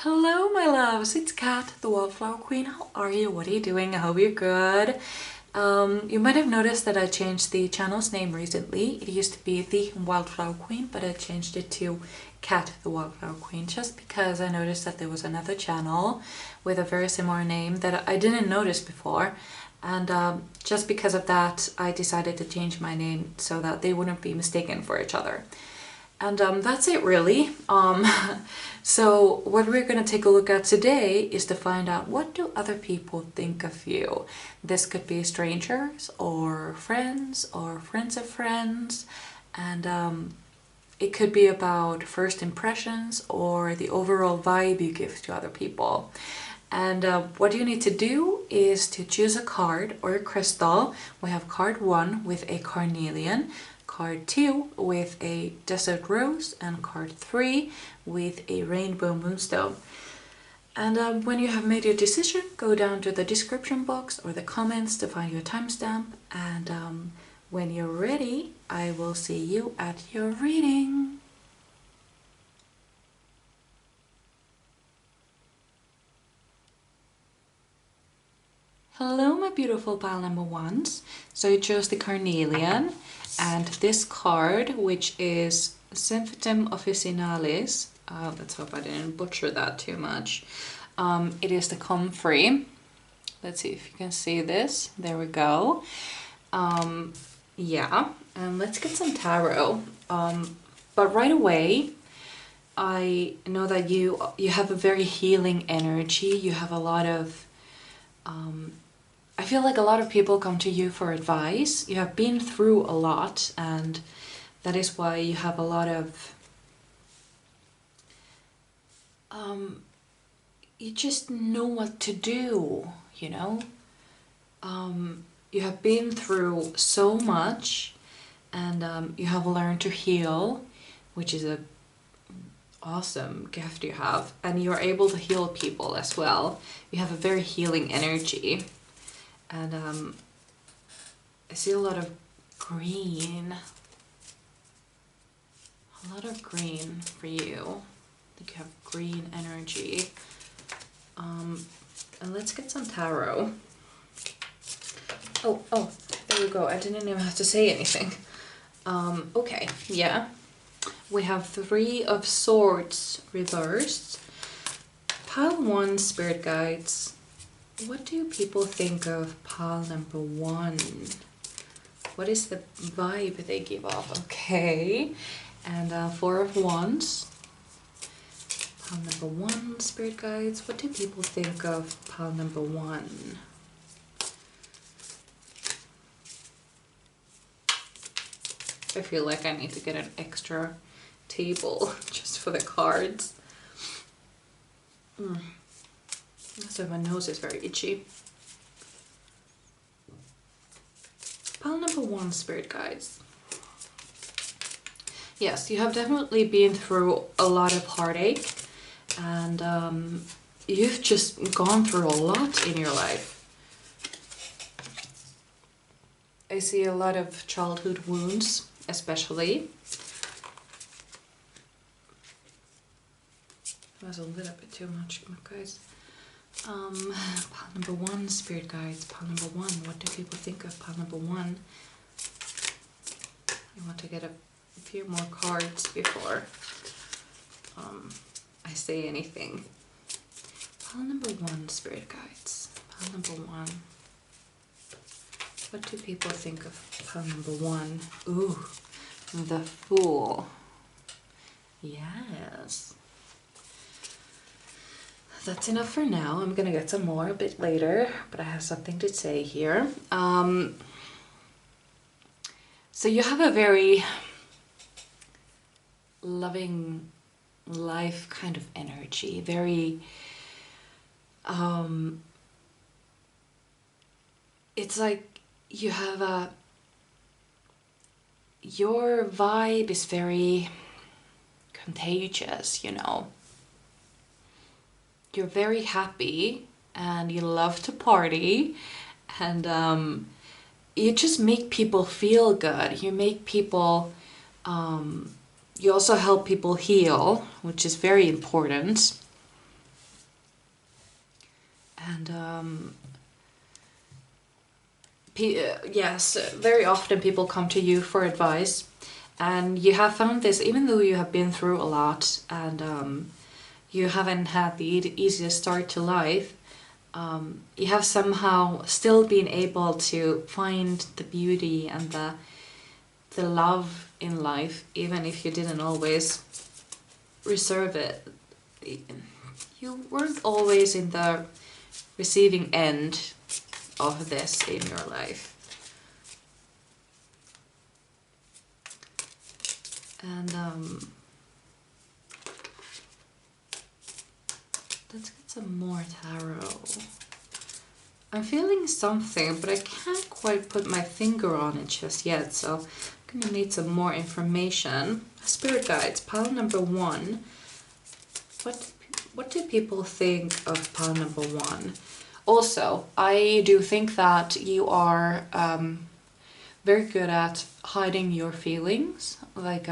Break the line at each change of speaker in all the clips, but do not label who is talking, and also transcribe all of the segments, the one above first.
Hello my loves, it's Kat, the Wildflower Queen. How are you? What are you doing? I hope you're good. You might have noticed that I changed the channel's name recently. It used to be the Wildflower Queen, but I changed it to Kat, the Wildflower Queen, just because I noticed that there was another channel with a very similar name that I didn't notice before. And just because of that, I decided to change my name so that they wouldn't be mistaken for each other. And that's it really. So what we're going to take a look at today is to find out, what do other people think of you? This could be strangers or friends of friends. And it could be about first impressions or the overall vibe you give to other people. And what you need to do is to choose a card or a crystal. We have card 1 with a carnelian, card 2 with a desert rose, and card 3 with a rainbow moonstone. And when you have made your decision, go down to the description box or the comments to find your timestamp. And when you're ready, I will see you at your reading. Hello my beautiful pile number ones. So you chose the carnelian, and this card, which is Symphytum officinalis, let's hope I didn't butcher that too much. It is the comfrey. Let's see if you can see this. There we go. Yeah, and let's get some tarot. But right away, I know that you have a very healing energy. You have a lot of I feel like a lot of people come to you for advice. You have been through a lot, and that is why you have a lot of you just know what to do, you know? You have been through so much, and you have learned to heal, which is a awesome gift you have, and you're able to heal people as well. You have a very healing energy, and I see a lot of green, for you. I think you have green energy. And let's get some tarot. Oh, there we go. I didn't even have to say anything. Okay, yeah. We have 3 of Swords reversed. Pile 1, Spirit Guides. What do people think of pile number 1? What is the vibe they give off? Okay. And 4 of Wands. Pile number 1, Spirit Guides. What do people think of pile number 1? I feel like I need to get an extra table just for the cards. So my nose is very itchy. Pile number 1, Spirit Guides. Yes, you have definitely been through a lot of heartache, and you've just gone through a lot in your life. I see a lot of childhood wounds, especially. That was a little bit too much, guys. Pile number 1, Spirit Guides. Pile number 1. What do people think of pile number 1? I want to get a few more cards before I say anything. Pile number 1, Spirit Guides. Pile number 1. What do people think of pile number 1? Ooh, the Fool. Yes. That's enough for now. I'm gonna get some more a bit later, but I have something to say here. So you have a very loving life kind of energy, very it's like you have your vibe is very contagious, you know. You're very happy and you love to party, and you just make people feel good. You make people you also help people heal, which is very important. And yes, very often people come to you for advice, and you have found this even though you have been through a lot, and you haven't had the easiest start to life. You have somehow still been able to find the beauty and the love in life, even if you didn't always reserve it. You weren't always in the receiving end of this in your life. And let's get some more tarot. I'm feeling something, but I can't quite put my finger on it just yet, so I'm gonna need some more information. Spirit guides, pile number 1. What do people think of pile number 1? Also, I do think that you are very good at hiding your feelings. Like,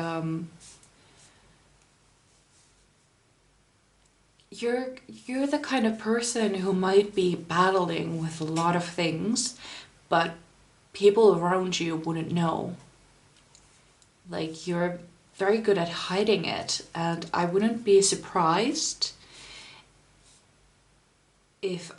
you're the kind of person who might be battling with a lot of things, but people around you wouldn't know. Like, you're very good at hiding it, and I wouldn't be surprised if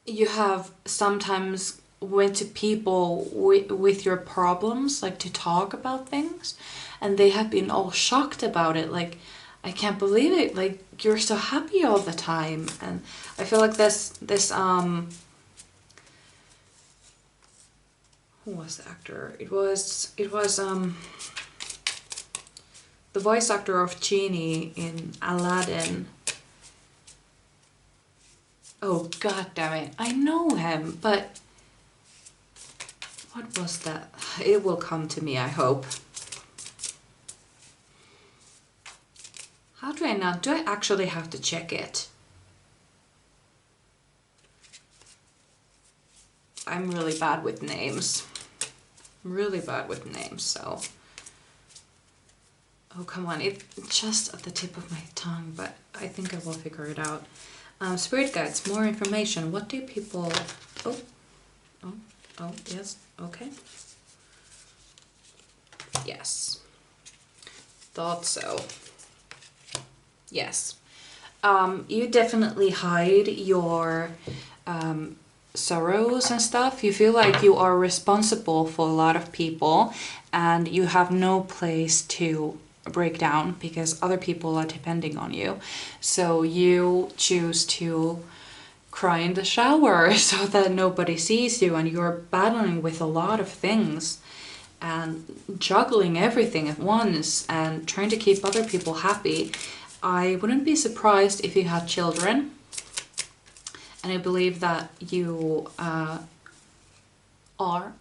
you have sometimes went to people with your problems, like to talk about things, and they have been all shocked about it, like, I can't believe it, like, you're so happy all the time. And I feel like this who was the actor? It was the voice actor of Genie in Aladdin. Oh, god damn it. I know him, but what was that? It will come to me, I hope. How do I not? Do I actually have to check it? I'm really bad with names. I'm really bad with names, so... Oh, come on. It's just at the tip of my tongue, but I think I will figure it out. Spirit guides, more information. What do people... Oh, yes, okay. Yes. Thought so. Yes. You definitely hide your sorrows and stuff. You feel like you are responsible for a lot of people, and you have no place to break down because other people are depending on you. So you choose to cry in the shower so that nobody sees you, and you're battling with a lot of things and juggling everything at once and trying to keep other people happy. I wouldn't be surprised if you had children, and I believe that you are,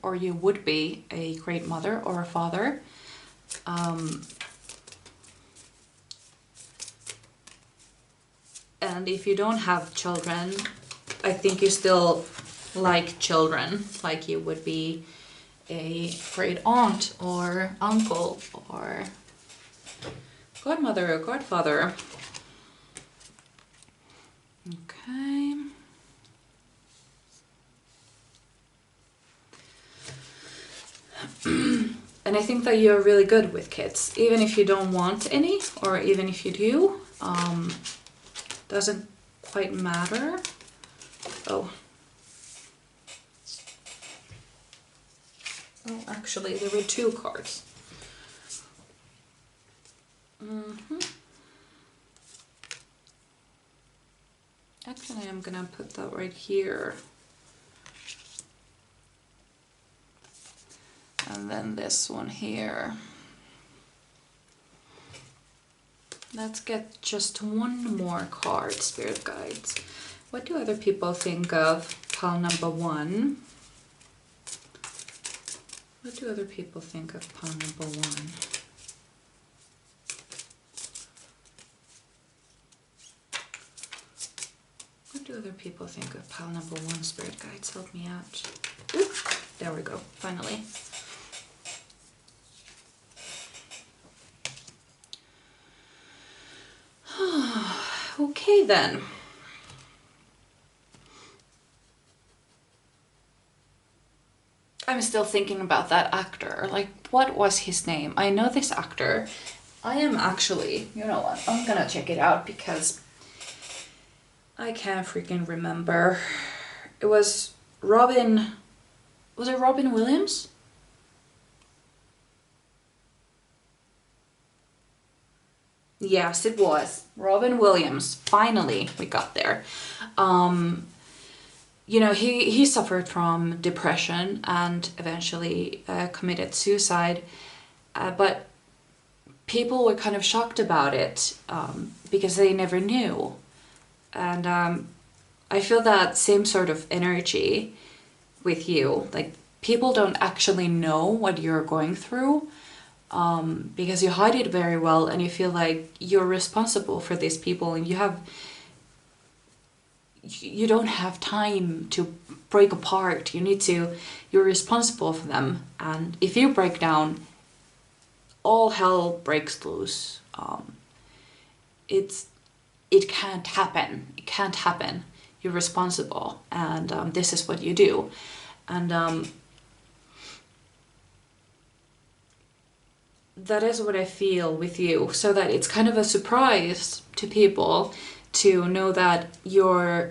or you would be, a great mother or a father. And if you don't have children, I think you still like children, like you would be a great aunt or uncle or godmother or godfather. Okay. And I think that you're really good with kids, even if you don't want any, or even if you do, doesn't quite matter. Oh, actually, there were 2 cards. Actually, I'm gonna put that right here. And then this one here. Let's get just one more card, Spirit Guides. What do other people think of pile number 1? What do other people think of pile number 1? What do other people think of pile number 1, Spirit Guides? Help me out. Ooh, there we go, finally. Okay then. I'm still thinking about that actor. Like, what was his name? I know this actor. I am actually, you know what, I'm gonna check it out because I can't freaking remember. It was Robin, was it Robin Williams? Yes, it was. Robin Williams. Finally, we got there. You know, he suffered from depression and eventually committed suicide. But people were kind of shocked about it because they never knew. And I feel that same sort of energy with you. Like, people don't actually know what you're going through because you hide it very well and you feel like you're responsible for these people and you don't have time to break apart. You're responsible for them. And if you break down, all hell breaks loose. It can't happen. It can't happen. You're responsible, and this is what you do. And that is what I feel with you. So that it's kind of a surprise to people to know that you're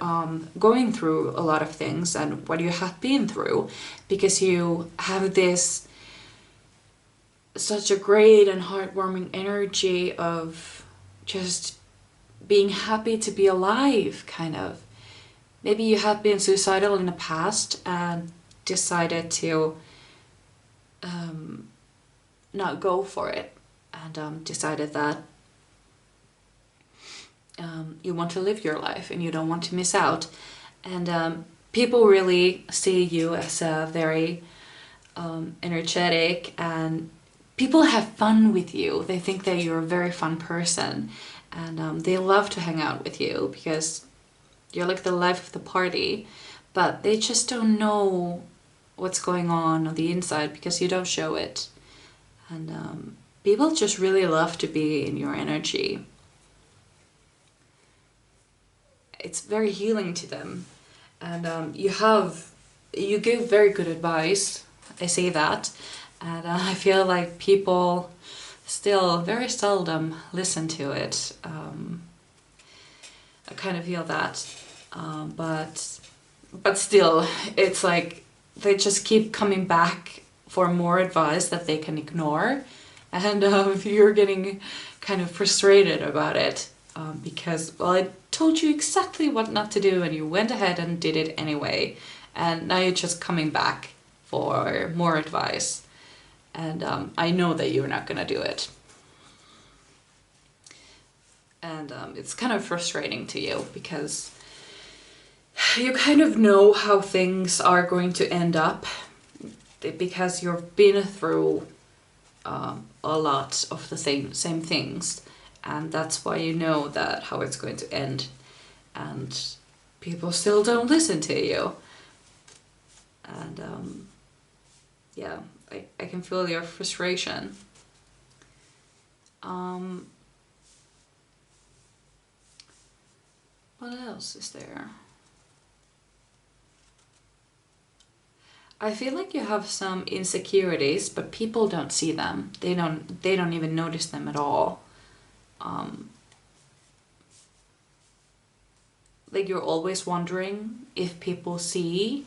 going through a lot of things and what you have been through, because you have this such a great and heartwarming energy of just being happy to be alive, kind of. Maybe you have been suicidal in the past and decided to not go for it, and decided that you want to live your life and you don't want to miss out. And people really see you as a very energetic, and people have fun with you. They think that you're a very fun person, and they love to hang out with you because you're like the life of the party, but they just don't know what's going on the inside because you don't show it. And people just really love to be in your energy. It's very healing to them. And you give very good advice. I say that. And I feel like people still very seldom listen to it. I kind of feel that. But still, it's like they just keep coming back for more advice that they can ignore. And you're getting kind of frustrated about it. Because, well, I told you exactly what not to do and you went ahead and did it anyway. And now you're just coming back for more advice. And I know that you're not gonna do it. And it's kind of frustrating to you because you kind of know how things are going to end up because you've been through a lot of the same things. And that's why you know that how it's going to end. And people still don't listen to you. And yeah, I can feel your frustration. What else is there? I feel like you have some insecurities, but people don't see them. They don't even notice them at all. Like, you're always wondering if people see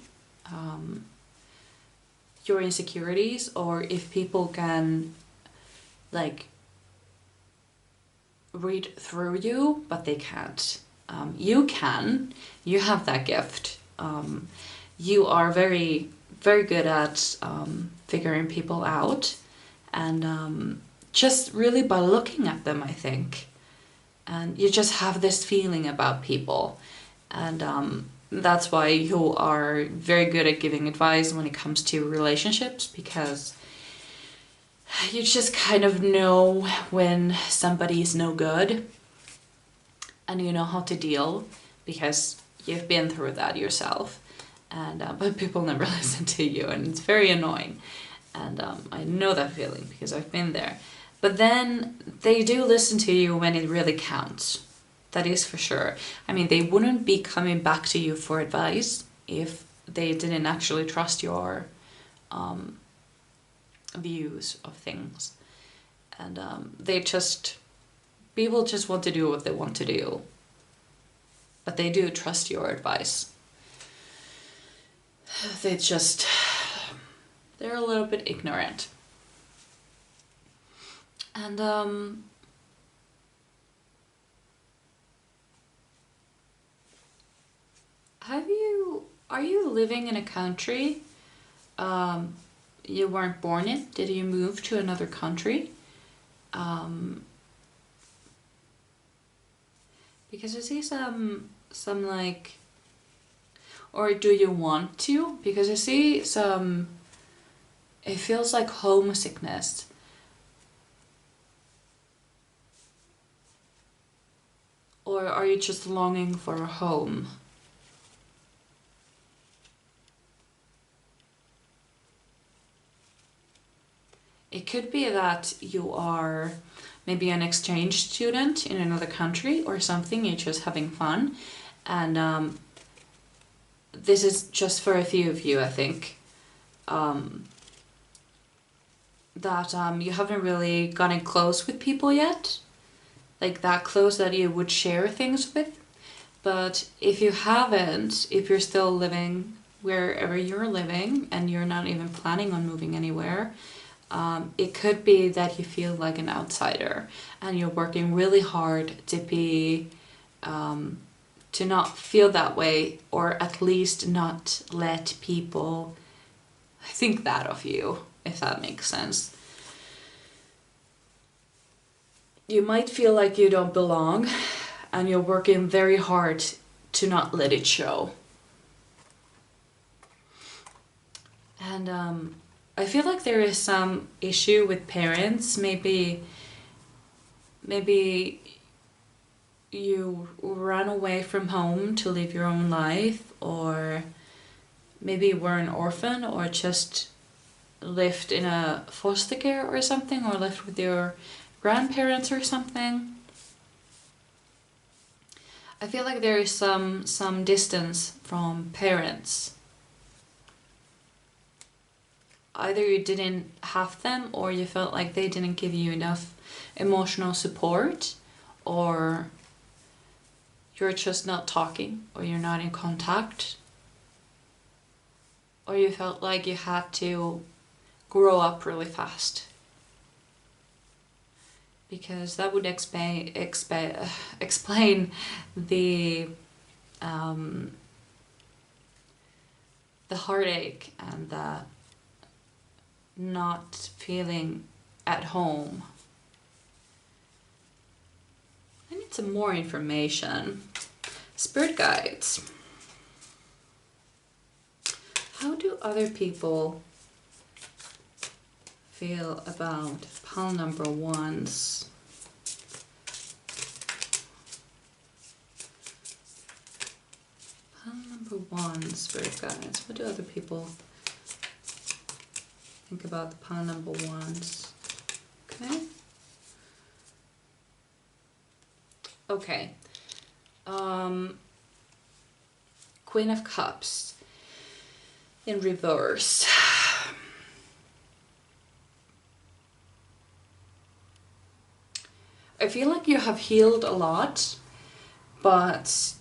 your insecurities, or if people can like read through you, but they can't. You can. You have that gift. You are very, very good at figuring people out, and just really by looking at them, I think. And you just have this feeling about people, and that's why you are very good at giving advice when it comes to relationships, because you just kind of know when somebody is no good, and you know how to deal because you've been through that yourself. And but people never listen to you, and it's very annoying. And I know that feeling because I've been there. But then they do listen to you when it really counts. That is for sure. I mean, they wouldn't be coming back to you for advice if they didn't actually trust your views of things. And people just want to do what they want to do. But they do trust your advice. They're a little bit ignorant. And are you living in a country you weren't born in? Did you move to another country? Because I see some like, or do you want to? Because I see it feels like homesickness. Or are you just longing for a home? It could be that you are maybe an exchange student in another country or something, you're just having fun. And this is just for a few of you, I think, that you haven't really gotten close with people yet. Like that close that you would share things with. But if you haven't, if you're still living wherever you're living and you're not even planning on moving anywhere, it could be that you feel like an outsider and you're working really hard to be, to not feel that way, or at least not let people think that of you, if that makes sense. You might feel like you don't belong and you're working very hard to not let it show. And I feel like there is some issue with parents. Maybe you ran away from home to live your own life, or maybe you were an orphan, or just lived in a foster care or something, or lived with your grandparents or something. I feel like there is some distance from parents. Either you didn't have them, or you felt like they didn't give you enough emotional support, or you're just not talking, or you're not in contact, or you felt like you had to grow up really fast. Because that would explain the heartache and the not feeling at home. I need some more information. Spirit guides. How do other people feel about pile number ones? Pile number one, spirit guides. What do other people think about the pile number ones? Okay. Okay. Queen of Cups in reverse. I feel like you have healed a lot, but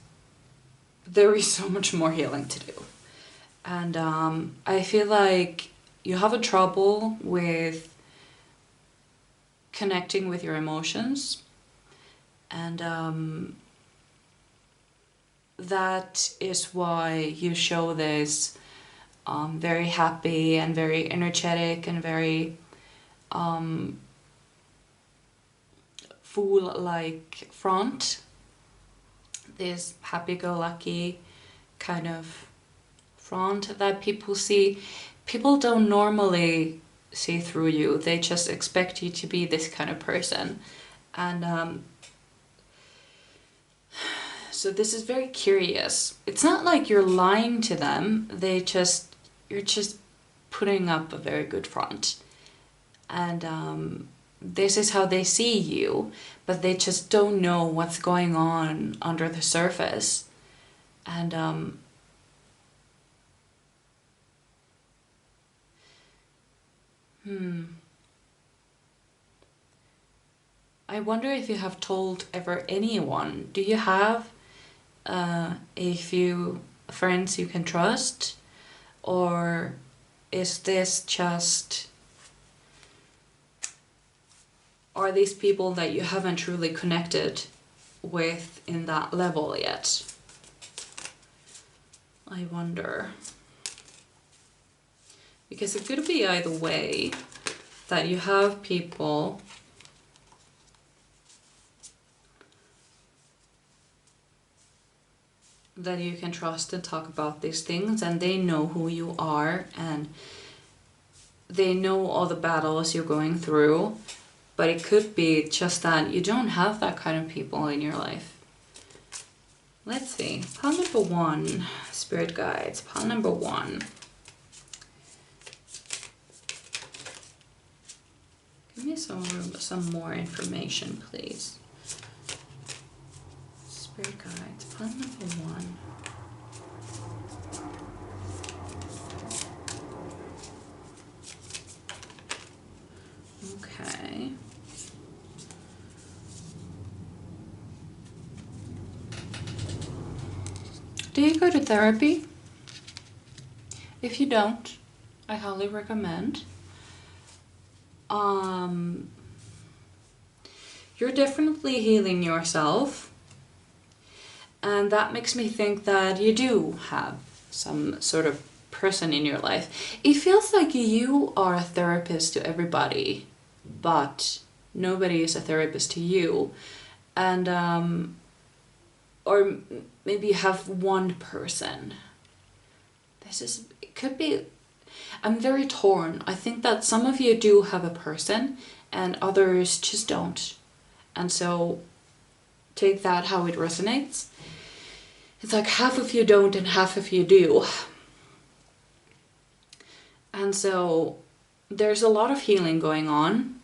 there is so much more healing to do. And I feel like you have a trouble with connecting with your emotions. And that is why you show this very happy and very energetic and very fool-like front. This happy-go-lucky kind of front that people see. People don't normally see through you. They just expect you to be this kind of person. And so this is very curious. It's not like you're lying to them. You're just putting up a very good front. And this is how they see you, but they just don't know what's going on under the surface. And I wonder if you have told ever anyone. Do you have a few friends you can trust? Or is this just... Are these people that you haven't truly connected with in that level yet? I wonder. Because it could be either way, that you have people that you can trust and talk about these things, and they know who you are, and they know all the battles you're going through. But it could be just that you don't have that kind of people in your life. Let's see. Pile number 1, Spirit Guides. Pile number 1. Give me some more information, please. Spirit Guides. Pile number 1. Okay. Do you go to therapy? If you don't, I highly recommend. You're definitely healing yourself, and that makes me think that you do have some sort of person in your life. It feels like you are a therapist to everybody, but nobody is a therapist to you. And or maybe you have one person. It could be, I'm very torn. I think that some of you do have a person and others just don't. And so take that how it resonates. It's like half of you don't and half of you do. And so there's a lot of healing going on,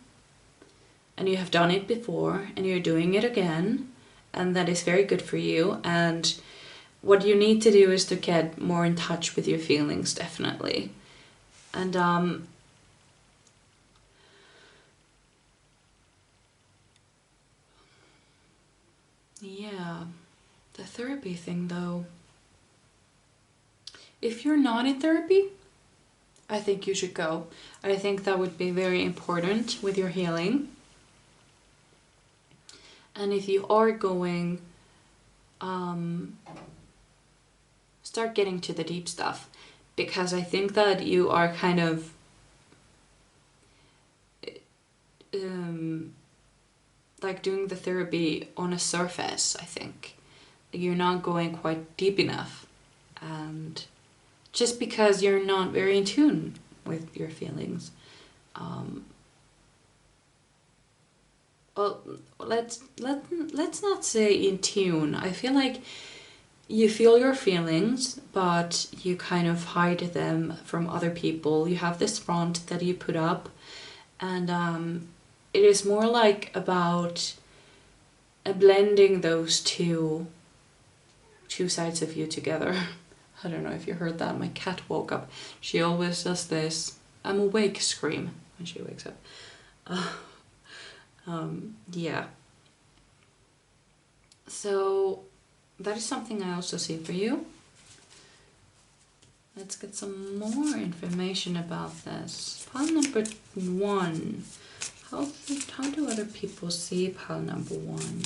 and you have done it before and you're doing it again, and that is very good for you. And what you need to do is to get more in touch with your feelings, definitely. And yeah, the therapy thing though. If you're not in therapy, I think you should go. I think that would be very important with your healing. And if you are going, start getting to the deep stuff, because I think that you are kind of like doing the therapy on a surface. I think you're not going quite deep enough, and just because you're not very in tune with your feelings. Well, let's not say in tune. I feel like you feel your feelings, but you kind of hide them from other people. You have this front that you put up, and it is more like about blending those two sides of you together. I don't know if you heard that. My cat woke up. She always does this "I'm awake" scream when she wakes up. Yeah. So that is something I also see for you. Let's get some more information about this. Pile number 1. How do other people see pile number 1?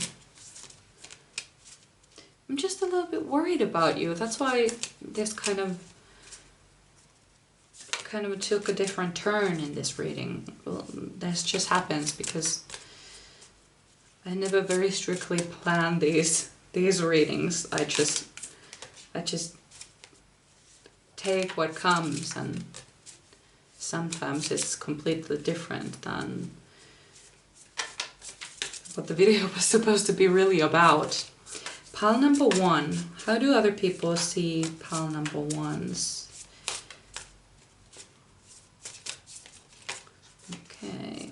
I'm just a little bit worried about you. That's why this kind of took a different turn in this reading. Well, this just happens because I never very strictly plan these readings. I just take what comes, and sometimes it's completely different than what the video was supposed to be really about. Pile number 1. How do other people see pile number 1s? Okay.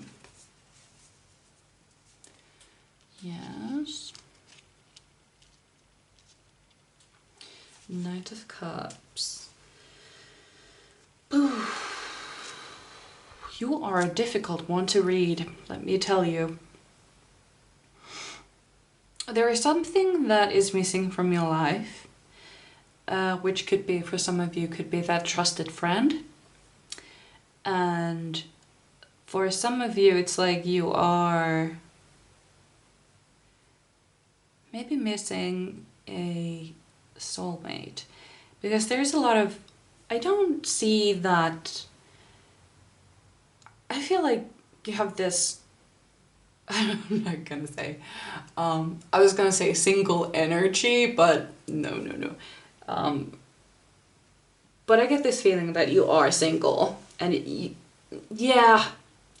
Yes. Knight of Cups. Ooh. You are a difficult one to read, let me tell you. There is something that is missing from your life, which could be, for some of you, could be that trusted friend. And for some of you, it's like you are maybe missing a soulmate. Because there's a lot of, I don't see that, I feel like you have this, I'm not gonna say, I was gonna say single energy, but no. But I get this feeling that you are single, and yeah,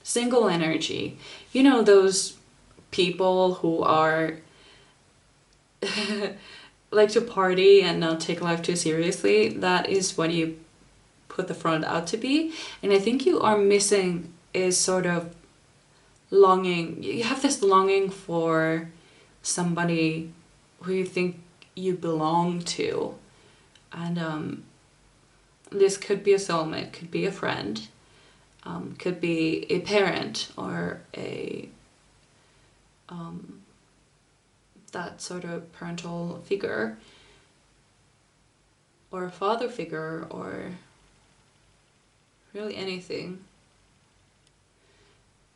single energy. You know those people who are like to party and not take life too seriously? That is what you put the front out to be. And I think you are missing is sort of longing. You have this longing for somebody who you think you belong to. And this could be a soulmate, could be a friend, could be a parent, or a that sort of parental figure, or a father figure, or really anything.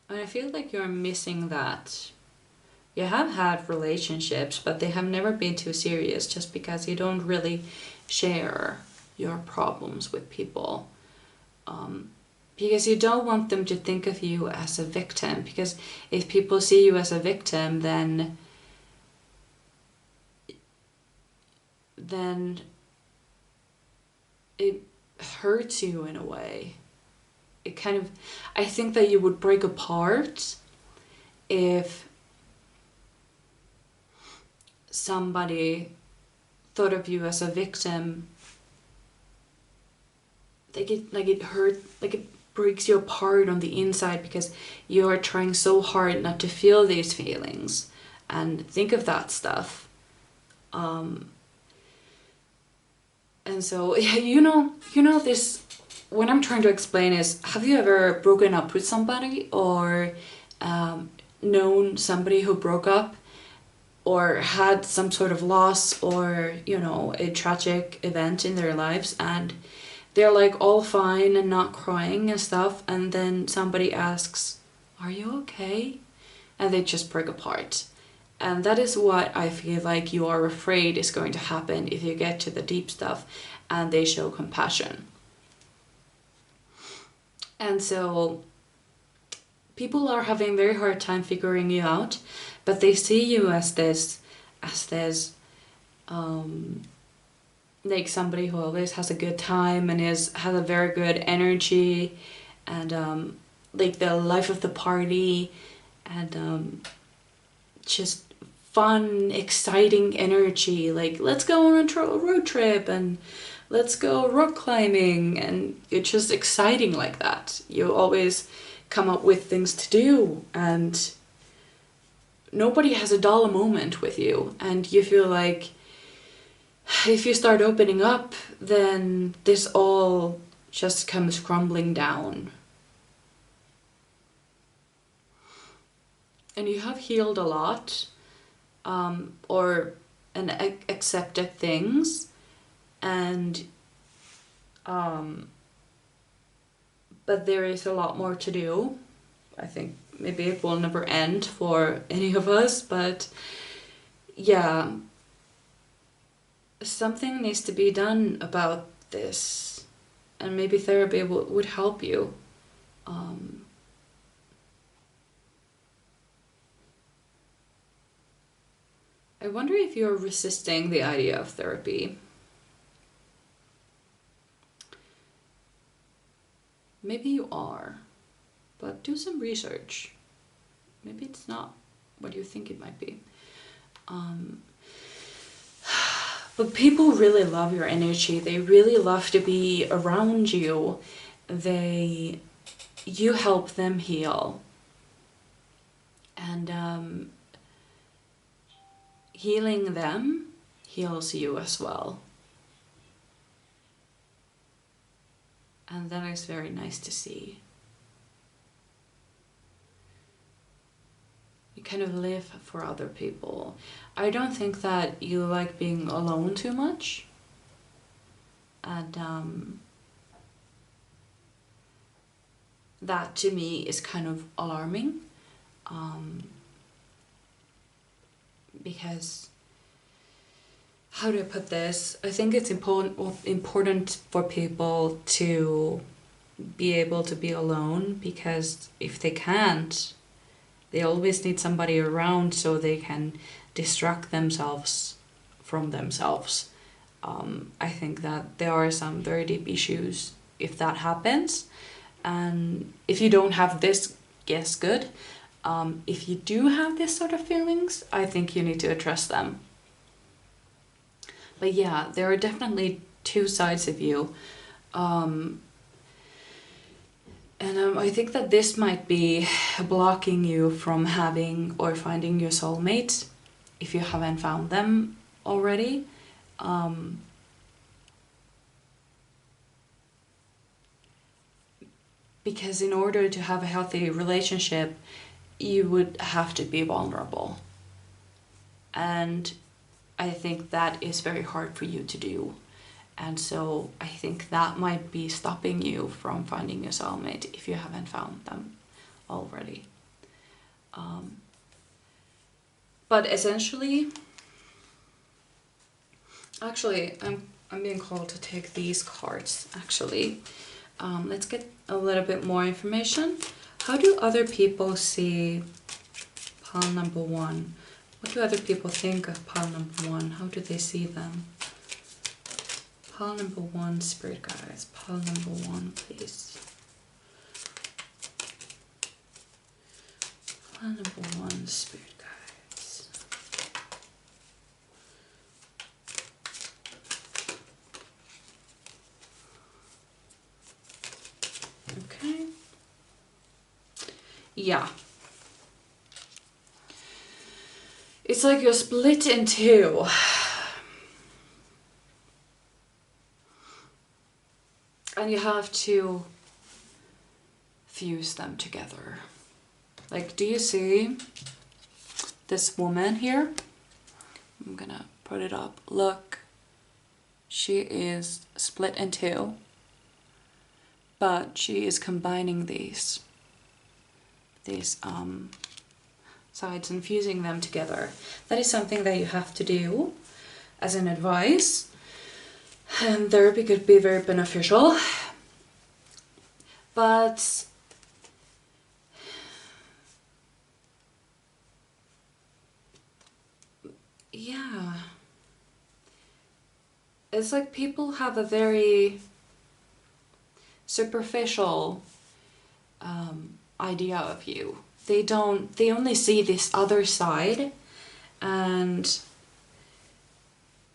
And I feel like you're missing that. You have had relationships, but they have never been too serious, just because you don't really share your problems with people. Because you don't want them to think of you as a victim. Because if people see you as a victim, then it hurts you in a way. It kind of, I think that you would break apart if somebody thought of you as a victim. Like it hurt, like it breaks you apart on the inside, because you are trying so hard not to feel these feelings and think of that stuff. And so, yeah, you know this, when I'm trying to explain is, have you ever broken up with somebody, or known somebody who broke up, or had some sort of loss, or, you know, a tragic event in their lives, and they're like all fine and not crying and stuff, and then somebody asks, "Are you okay?" And they just break apart. And that is what I feel like you are afraid is going to happen if you get to the deep stuff and they show compassion. And so people are having a very hard time figuring you out, but they see you as this like somebody who always has a good time and has a very good energy, and like the life of the party, and just fun, exciting energy. Like, let's go on a road trip, and let's go rock climbing, and it's just exciting like that. You always come up with things to do, and nobody has a dull moment with you, and you feel like if you start opening up, then this all just comes crumbling down. And you have healed a lot, and accepted things, and but there is a lot more to do. I think maybe it will never end for any of us, but yeah, something needs to be done about this, and maybe therapy would help you. I wonder if you're resisting the idea of therapy. Maybe you are, but do some research. Maybe it's not what you think it might be. But people really love your energy. They really love to be around you. You help them heal. And healing them heals you as well. And that is very nice to see. You kind of live for other people. I don't think that you like being alone too much. And that to me is kind of alarming. Because, how do I put this? I think it's important for people to be able to be alone, because if they can't, they always need somebody around so they can distract themselves from themselves. I think that there are some very deep issues if that happens. And if you don't have this, yes, good. If you do have this sort of feelings, I think you need to address them. But yeah, there are definitely two sides of you. And I think that this might be blocking you from having or finding your soulmate if you haven't found them already. Because in order to have a healthy relationship, you would have to be vulnerable. And I think that is very hard for you to do. And so I think that might be stopping you from finding your soulmate if you haven't found them already. But essentially, actually, I'm being called to take these cards, actually. Let's get a little bit more information. How do other people see pile number one? What do other people think of pile number one? How do they see them? Pile number one, spirit guides. Pile number one, please. Pile number one, spirit guides. Okay. Yeah. It's like you're split in two. And you have to fuse them together. Like, do you see this woman here? I'm gonna put it up. Look, she is split in two, but she is combining these sides and fusing them together. That is something that you have to do as an advice. And therapy could be very beneficial. But yeah, it's like people have a very superficial idea of you. They only see this other side, and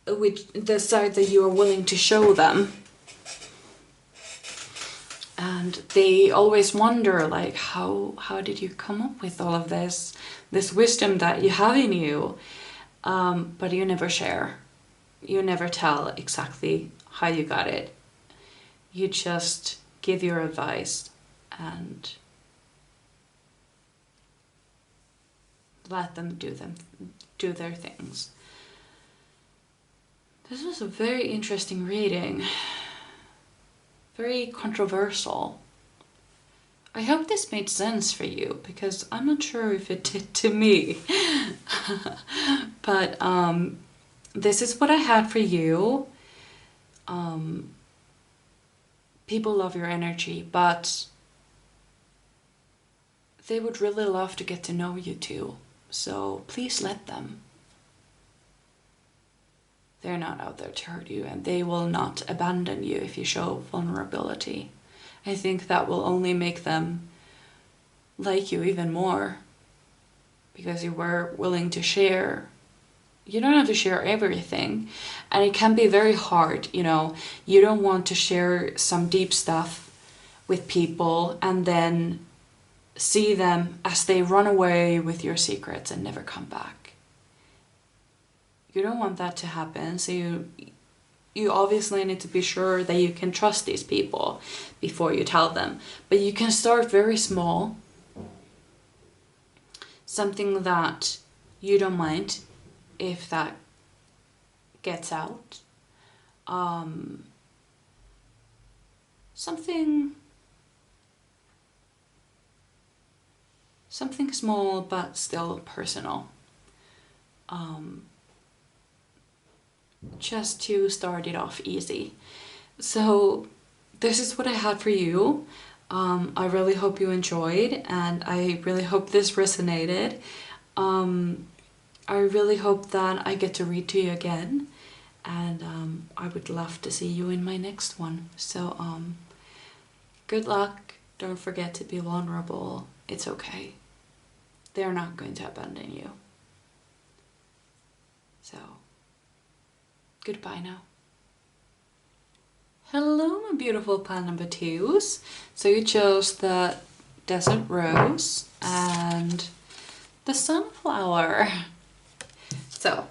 which the side that you are willing to show them. And they always wonder, like, how did you come up with all of this wisdom that you have in you? But you never share. You never tell exactly how you got it. You just give your advice and let them do their things. This was a very interesting reading. Very controversial. I hope this made sense for you, because I'm not sure if it did to me. But this is what I had for you. People love your energy, but they would really love to get to know you too. So please let them. They're not out there to hurt you, and they will not abandon you if you show vulnerability. I think that will only make them like you even more, because you were willing to share. You don't have to share everything, and it can be very hard, you know. You don't want to share some deep stuff with people and then see them as they run away with your secrets and never come back. you don't want that to happen. So you obviously need to be sure that you can trust these people before you tell them. But you can start very small. Something that you don't mind if that gets out. Something small but still personal. Just to start it off easy. So this is what I had for you. I really hope you enjoyed, and I really hope this resonated. I really hope that I get to read to you again, and I would love to see you in my next one. So good luck. Don't forget to be vulnerable. It's okay. They're not going to abandon you. So goodbye now. Hello, my beautiful pile number 2s. So you chose the Desert Rose and the Sunflower. So,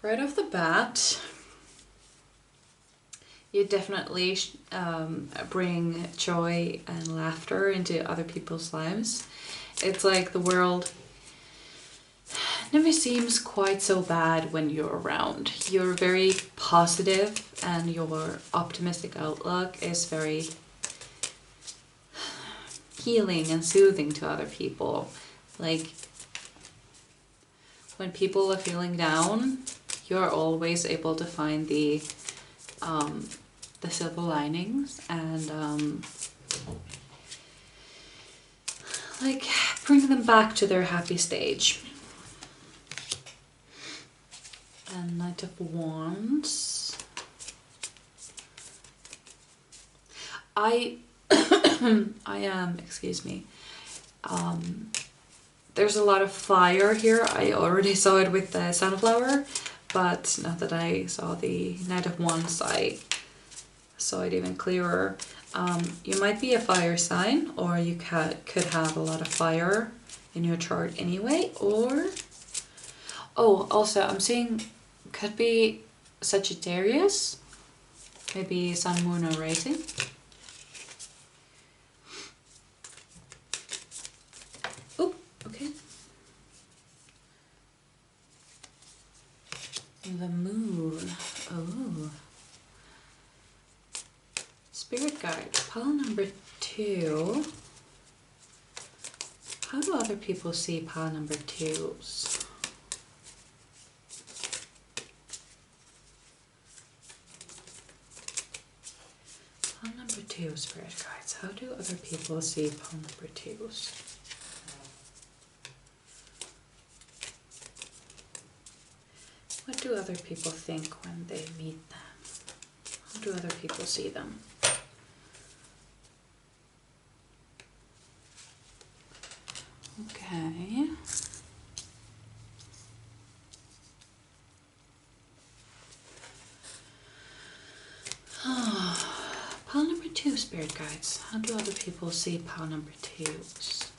right off the bat, you definitely bring joy and laughter into other people's lives. It's like the world never seems quite so bad when you're around. You're very positive and your optimistic outlook is very healing and soothing to other people. Like, when people are feeling down, you're always able to find the silver linings and like bring them back to their happy stage. And Knight of Wands. I am, excuse me. There's a lot of fire here. I already saw it with the Sunflower, but now that I saw the Knight of Wands, I saw it even clearer. You might be a fire sign, or you could have a lot of fire in your chart anyway, or... Oh, also, I'm seeing could be Sagittarius, maybe Sun, Moon, or Rising. Oh, okay. The Moon. Oh. Spirit Guide, pile number 2. How do other people see pile number 2s? Pile number 2, Spirit Guides. How do other people see pile number 2s? What do other people think when they meet them? How do other people see them? Okay. Pile number 2, Spirit Guides. How do other people see pile number 2s?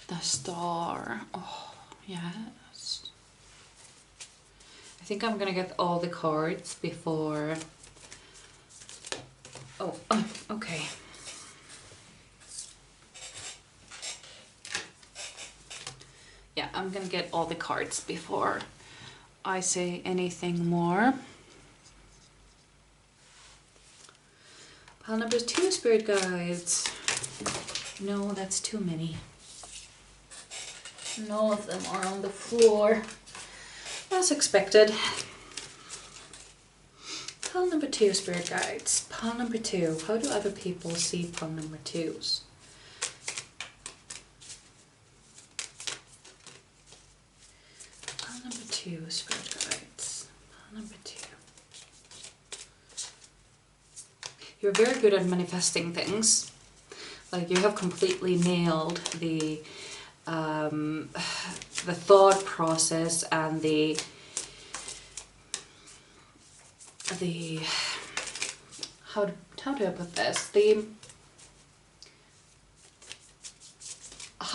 The Star. Oh, yes. I think I'm gonna get all the cards before... Oh, okay. Yeah, I'm gonna get all the cards before I say anything more. Pile number 2, Spirit Guides. No, that's too many. None of them are on the floor. As expected. Pile number 2, Spirit Guides. Pile number 2. How do other people see pile number 2s? Pile number 2, Spirit Guides. Pile number 2. You're very good at manifesting things. Like, you have completely nailed the thought process and the how do I put this?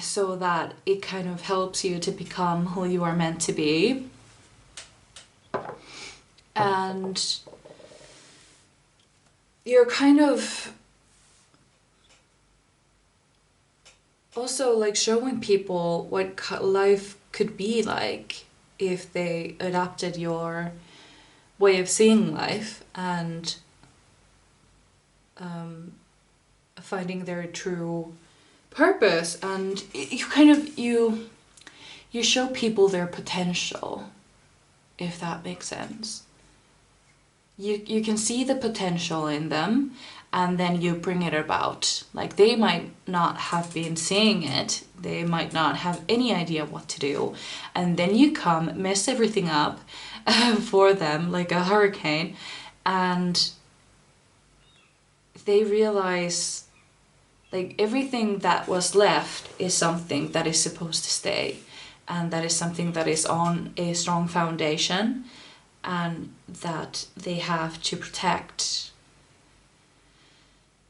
so that it kind of helps you to become who you are meant to be. And you're kind of also like showing people what life could be like if they adapted your way of seeing life and finding their true purpose. And you kind of you show people their potential, if that makes sense. You can see the potential in them, and then you bring it about. Like, they might not have been seeing it, they might not have any idea what to do, and then you come, mess everything up for them like a hurricane, and they realize like everything that was left is something that is supposed to stay, and that is something that is on a strong foundation, and that they have to protect.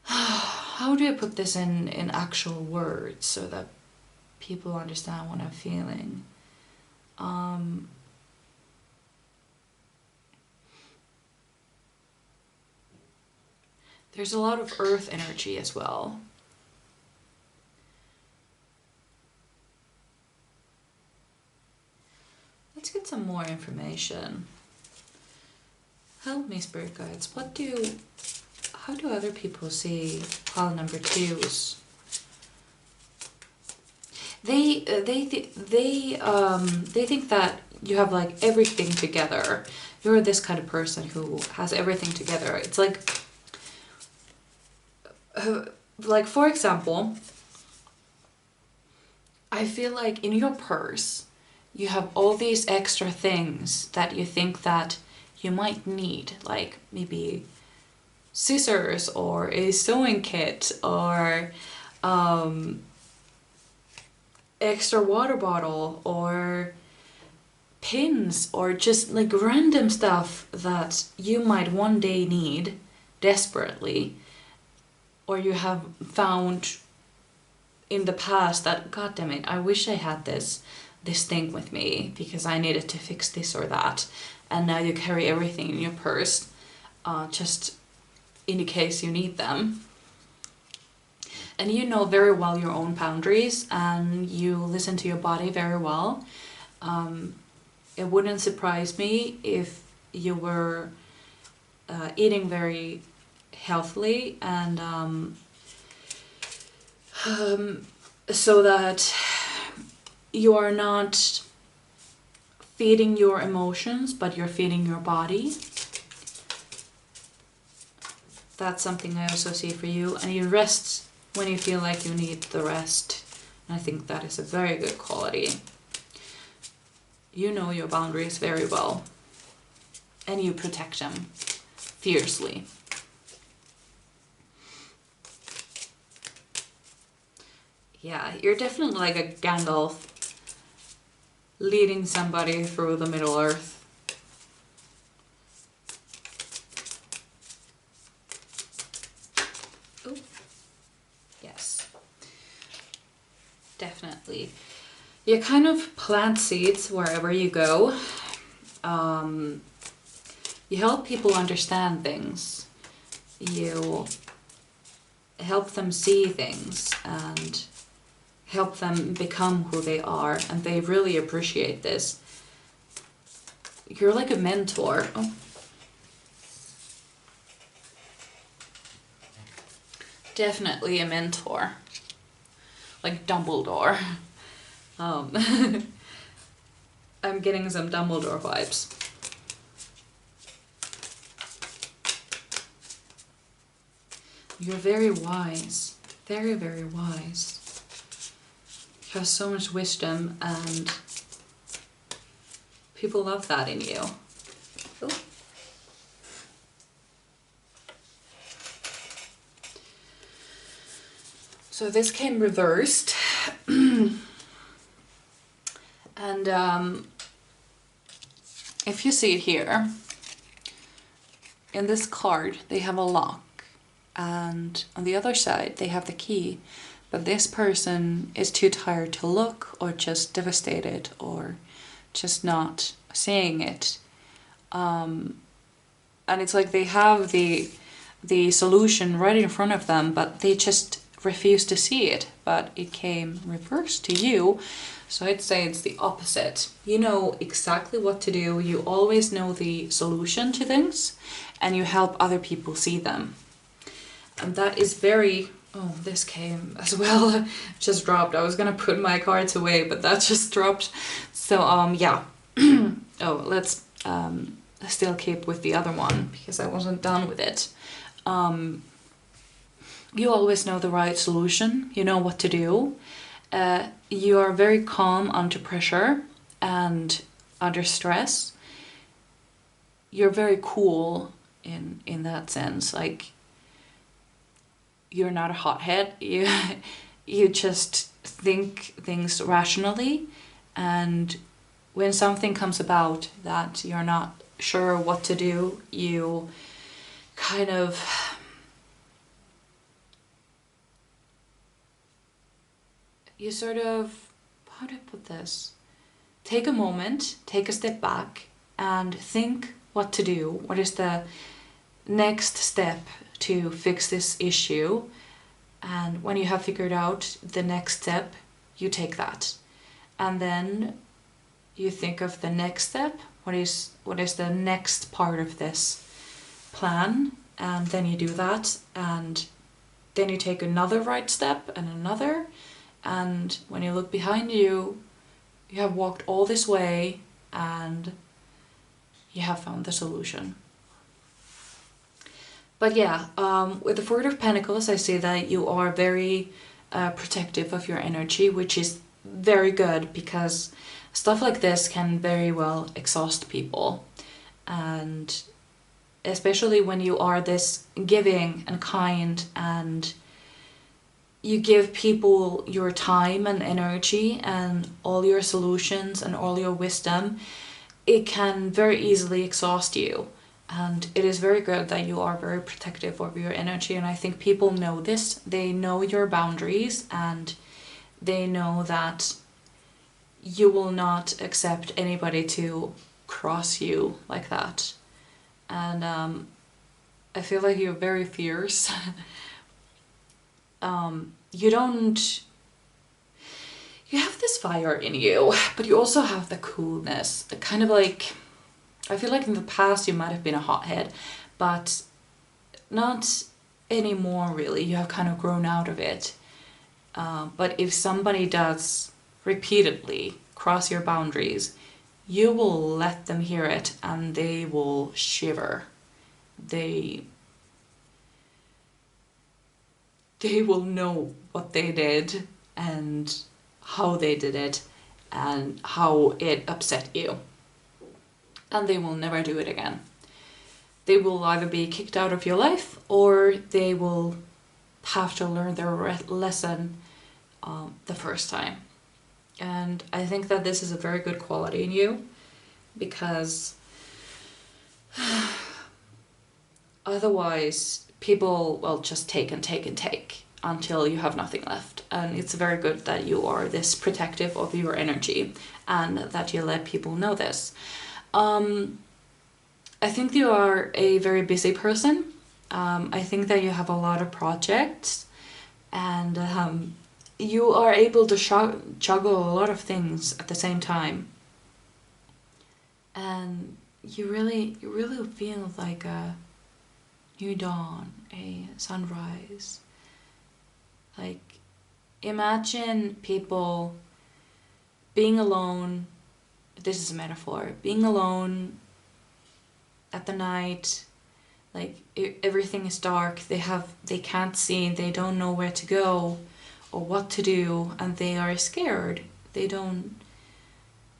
How do I put this in actual words so that people understand what I'm feeling? There's a lot of earth energy as well. Let's get some more information. Help me, spirit guides. How do other people see pile number 2s? They think that you have like everything together. You're this kind of person who has everything together. It's like for example, I feel like in your purse you have all these extra things that you think that you might need, like maybe scissors or a sewing kit or extra water bottle or pins or just like random stuff that you might one day need desperately, or you have found in the past that, god damn it, I wish I had this thing with me because I needed to fix this or that, and now you carry everything in your purse just in case you need them. And you know very well your own boundaries, and you listen to your body very well. It wouldn't surprise me if you were eating very healthily, and so that you are not feeding your emotions, but you're feeding your body. That's something I also see for you. And you rest when you feel like you need the rest. And I think that is a very good quality. You know your boundaries very well, and you protect them fiercely. Yeah, you're definitely like a Gandalf leading somebody through the Middle Earth. Oh, yes, definitely. You kind of plant seeds wherever you go. You help people understand things. You help them see things and help them become who they are, and they really appreciate this. You're like a mentor. Oh. Definitely a mentor. Like Dumbledore. I'm getting some Dumbledore vibes. You're very wise. Very, very wise. You have so much wisdom, and people love that in you. Ooh. So this came reversed. And if you see it here, in this card they have a lock, and on the other side they have the key.
but this person is too tired to look, or just devastated, or just not seeing it. And it's like they have the solution right in front of them, but they just refuse to see it. But it came reversed to you. So I'd say it's the opposite. You know exactly what to do. You always know the solution to things, and you help other people see them. And that is very... Oh, this came as well. Just dropped. I was gonna put my cards away, but that just dropped. So yeah. Oh, let's still keep with the other one, because I wasn't done with it. You always know the right solution. You know what to do. You are very calm under pressure and under stress. You're very cool in that sense. Like, you're not a hothead. You just think things rationally, and when something comes about that you're not sure what to do, you kind of sort of, how do I put this? Take a moment, take a step back, and think what to do. What is the next step to fix this issue? And when you have figured out the next step, you take that. And then you think of the next step. What is the next part of this plan? And then you do that. And then you take another right step and another. And when you look behind you, you have walked all this way and you have found the solution. But yeah, with the Four of Pentacles, I see that you are very protective of your energy, which is very good, because stuff like this can very well exhaust people. And especially when you are this giving and kind, and you give people your time and energy and all your solutions and all your wisdom, it can very easily exhaust you. And it is very good that you are very protective of your energy, and I think people know this. They know your boundaries, and they know that you will not accept anybody to cross you like that. And I feel like you're very fierce. You have this fire in you, but you also have the coolness, the kind of like... I feel like in the past you might have been a hothead, but not anymore really. You have kind of grown out of it. But if somebody does repeatedly cross your boundaries, you will let them hear it and they will shiver. They will know what they did and how they did it and how it upset you. And they will never do it again. They will either be kicked out of your life, or they will have to learn their lesson the first time. And I think that this is a very good quality in you, because otherwise people will just take and take and take until you have nothing left. And it's very good that you are this protective of your energy and that you let people know this. I think you are a very busy person. I think that you have a lot of projects, and you are able to juggle a lot of things at the same time. And you really feel like a new dawn, a sunrise. Like, imagine people being alone. This is a metaphor. Being alone at the night, like everything is dark. They can't see. They don't know where to go or what to do, and they are scared. They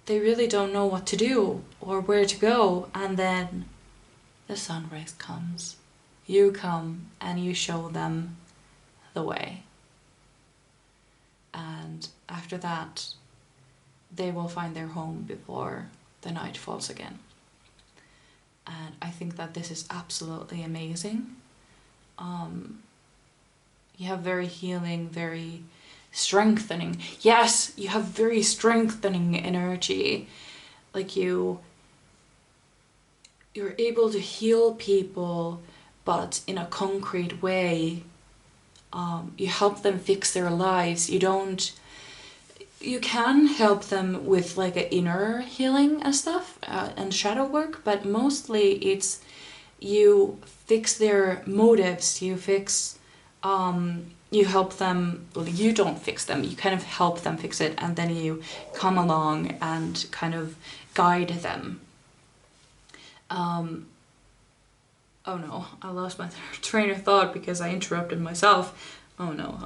really don't know what to do or where to go. And then the sunrise comes. You come and you show them the way. And after that, they will find their home before the night falls again. And I think that this is absolutely amazing. You have very healing, very strengthening. Yes, you have very strengthening energy. Like you're able to heal people, but in a concrete way. You help them fix their lives. You can help them with like an inner healing and stuff, and shadow work, but mostly it's you fix their motives, you help them, well, you don't fix them, you kind of help them fix it, and then you come along and kind of guide them. Oh no, I lost my train of thought because I interrupted myself. Oh no.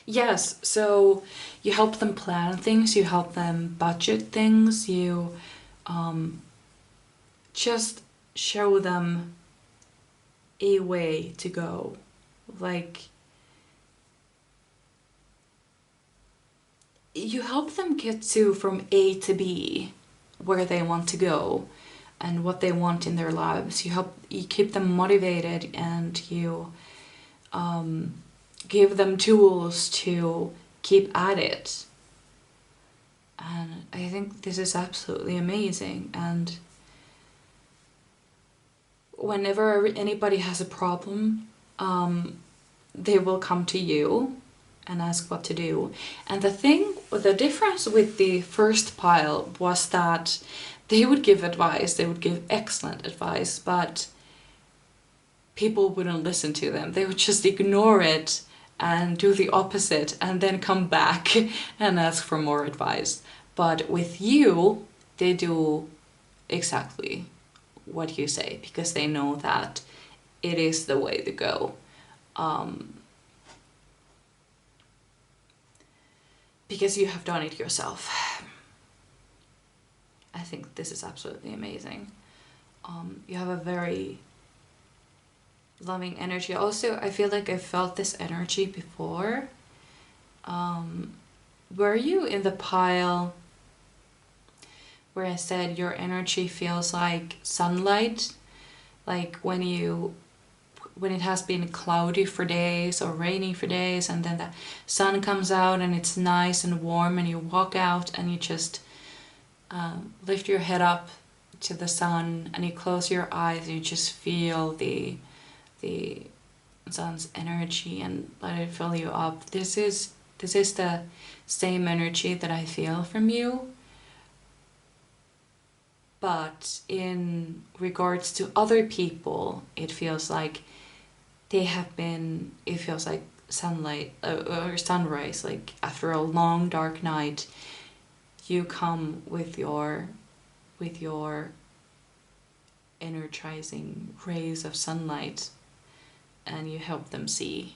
Yes, so you help them plan things, you help them budget things, you just show them a way to go. Like, you help them get from A to B, where they want to go and what they want in their lives. You keep them motivated, and you give them tools to keep at it. And I think this is absolutely amazing. And whenever anybody has a problem, they will come to you and ask what to do. And the difference with the first pile was that they would give advice, they would give excellent advice, but people wouldn't listen to them. They would just ignore it and do the opposite and then come back and ask for more advice. But with you, they do exactly what you say, because they know that it is the way to go. Because you have done it yourself. I think this is absolutely amazing. You have a very loving energy. Also, I feel like I felt this energy before. Were you in the pile where I said your energy feels like sunlight? Like when it has been cloudy for days or rainy for days, and then the sun comes out and it's nice and warm, and you walk out and you just lift your head up to the sun and you close your eyes and you just feel the sun's energy and let it fill you up. This is the same energy that I feel from you. But in regards to other people, it feels like it feels like sunlight or sunrise, like after a long dark night, you come with your energizing rays of sunlight and you help them see.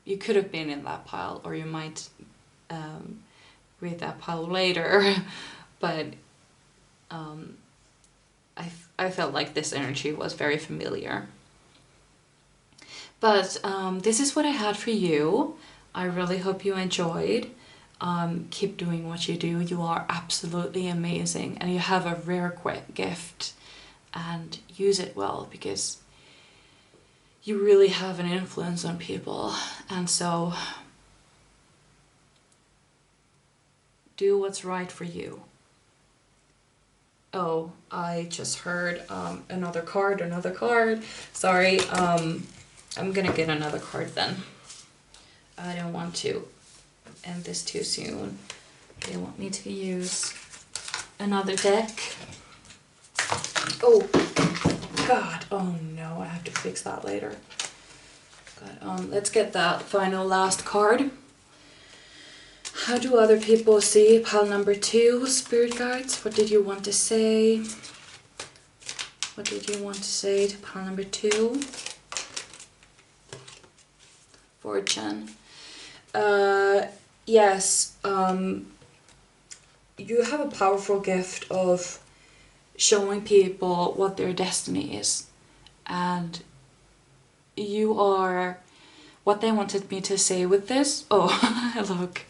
You could have been in that pile, or you might read that pile later, but I felt like this energy was very familiar. But this is what I had for you. I really hope you enjoyed. Keep doing what you do. You are absolutely amazing, and you have a rare gift, and use it well, because you really have an influence on people. And so do what's right for you. Oh, I just heard another card. Sorry, I'm gonna get another card then. I don't want to end this too soon. They want me to use another deck. Oh God, oh no, I have to fix that later. But let's get that final last card. How do other people see pile number 2, Spirit Guides? What did you want to say? What did you want to say to pile number 2? Fortune. Yes, you have a powerful gift of showing people what their destiny is. And you are what they wanted me to say with this. Oh, look,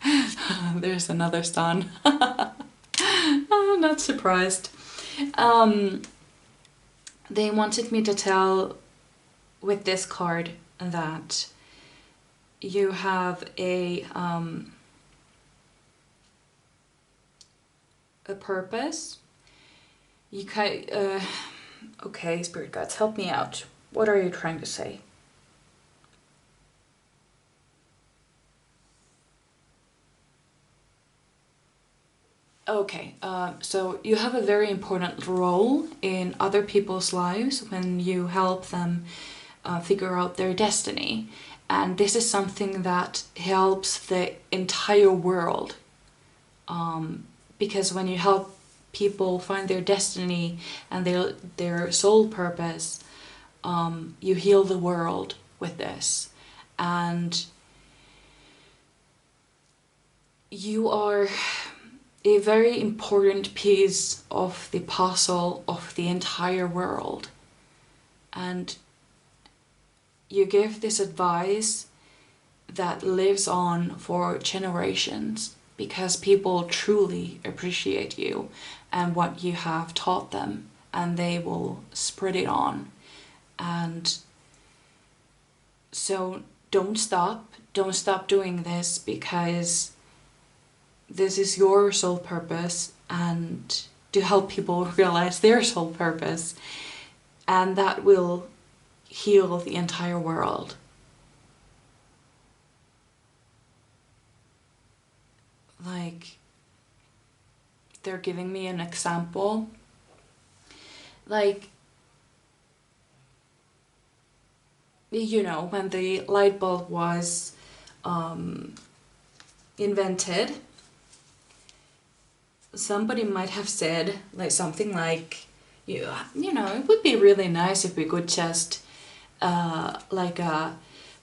there's another sun. I'm not surprised. They wanted me to tell
with this card that you have a purpose. You okay, spirit guides, help me out. What are you trying to say? Okay, so you have a very important role in other people's lives when you help them figure out their destiny. And this is something that helps the entire world. Because when you help people find their destiny and their soul purpose, you heal the world with this. And you are a very important piece of the puzzle of the entire world. And you give this advice that lives on for generations because people truly appreciate you and what you have taught them, and they will spread it on. And so don't stop doing this, because this is your soul purpose, and to help people realize their soul purpose, and that will heal the entire world. Like, they're giving me an example. Like, you know, when the light bulb was invented, somebody might have said like something like, you know, it would be really nice if we could just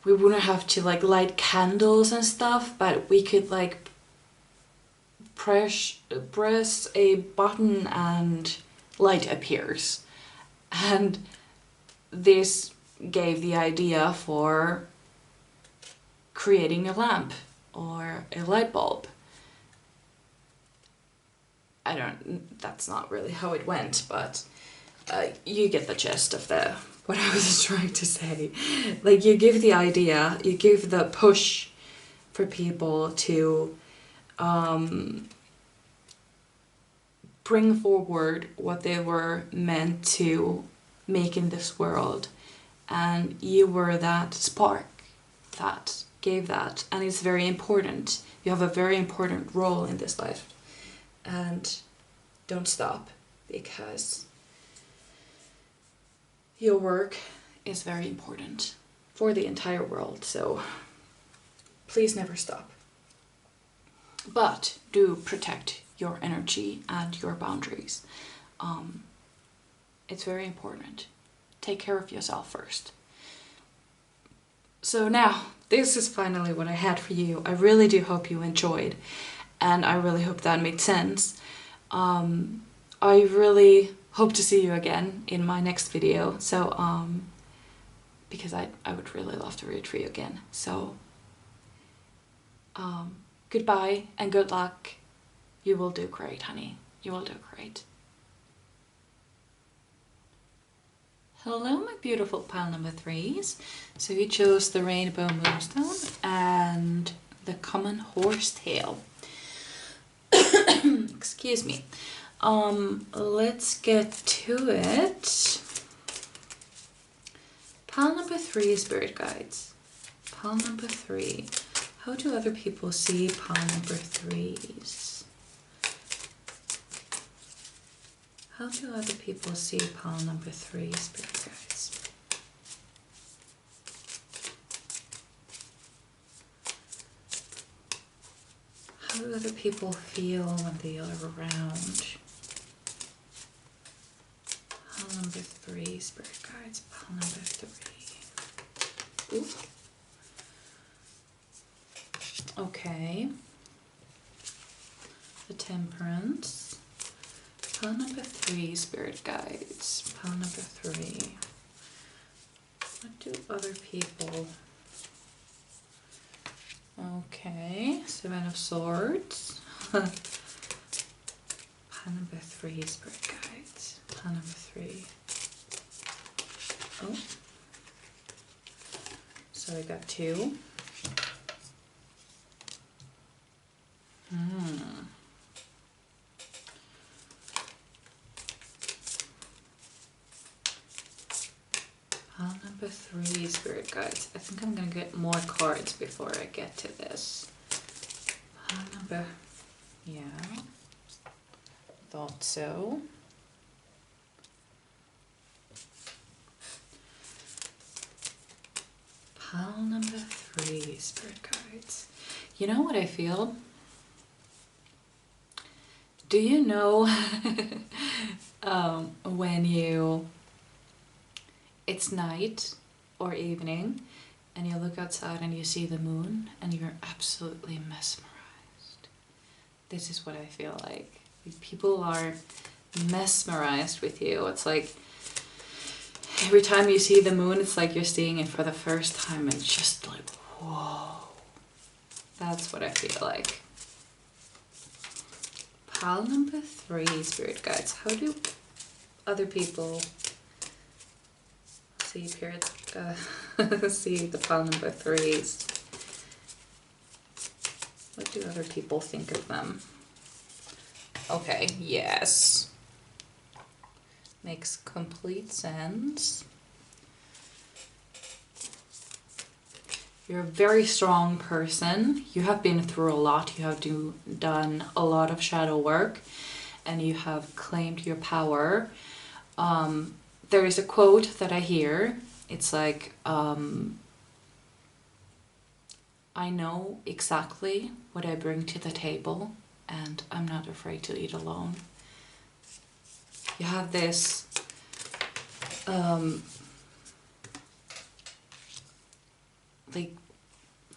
we wouldn't have to like light candles and stuff, but we could like press a button and light appears. And this gave the idea for creating a lamp or a light bulb. That's not really how it went, but you get the gist of what I was trying to say. Like, you give the idea, you give the push for people to bring forward what they were meant to make in this world, and you were that spark that gave that, and it's very important. You have a very important role in this life, and don't stop, because your work is very important for the entire world, so please never stop. But do protect your energy and your boundaries. It's very important. Take care of yourself first. So now, this is finally what I had for you. I really do hope you enjoyed, and I really hope that made sense. I really hope to see you again in my next video, so because I would really love to read for you again. So goodbye and good luck. You will do great, honey. You will do great. Hello, my beautiful pile number 3s. So you chose the Rainbow Moonstone and the Common Horsetail. Excuse me. Let's get to it. Pile number 3, Spirit Guides. Pile number 3. How do other people see pile number 3s? How do other people see pile number 3, Spirit Guides? How do other people feel when they are around? Pile number 3, Spirit Guides, pile number 3. Ooh. Okay. The Temperance. Pile number 3, Spirit Guides. Pile number 3. What do other people... Okay, 7 of Swords. Pile number 3, Spirit Guides. Pile number 3. Oh. So I got 2. Pile number 3, Spirit Guides. I think I'm gonna get more cards before I get to this. Pile number... yeah. Thought so. Pile number 3, Spirit Guides. You know what I feel? Do you know when it's night or evening and you look outside and you see the moon and you're absolutely mesmerized? This is what I feel like. People are mesmerized with you. It's like every time you see the moon, it's like you're seeing it for the first time and just like, whoa. That's what I feel like. Pile number 3, Spirit Guides. How do other people see see the pile number 3s? What do other people think of them? Okay, yes. Makes complete sense. You're a very strong person. You have been through a lot. You have done a lot of shadow work and you have claimed your power. There is a quote that I hear. It's like, I know exactly what I bring to the table and I'm not afraid to eat alone. You have this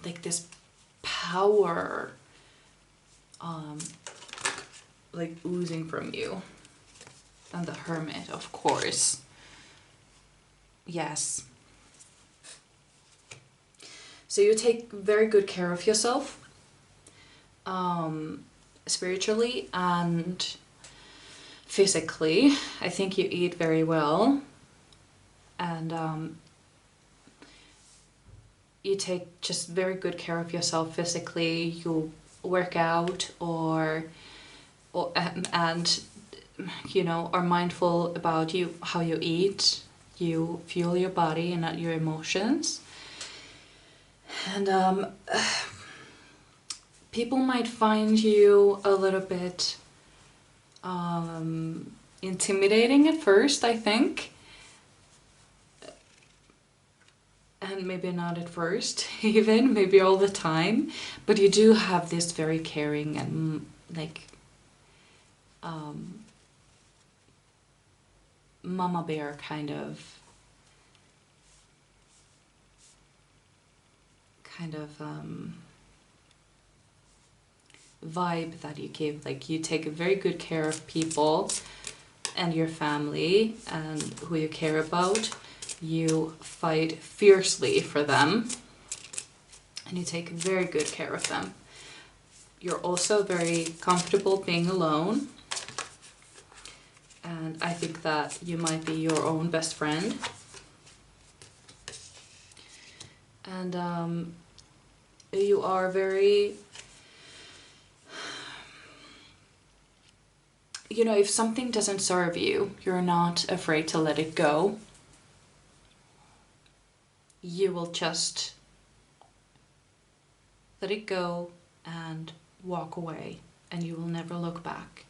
like this power like oozing from you. And the Hermit, of course. Yes. So you take very good care of yourself spiritually and physically. I think you eat very well and you take just very good care of yourself physically. You work out and you know, are mindful about how you eat. You fuel your body and not your emotions. And people might find you a little bit intimidating at first, I think. And maybe not at first, even, maybe all the time. But you do have this very caring and like mama bear kind of vibe that you give. Like you take very good care of people and your family and who you care about. You fight fiercely for them and you take very good care of them. You're also very comfortable being alone, and I think that you might be your own best friend. And you are very, you know, if something doesn't serve you, you're not afraid to let it go. You will just let it go and walk away, and you will never look back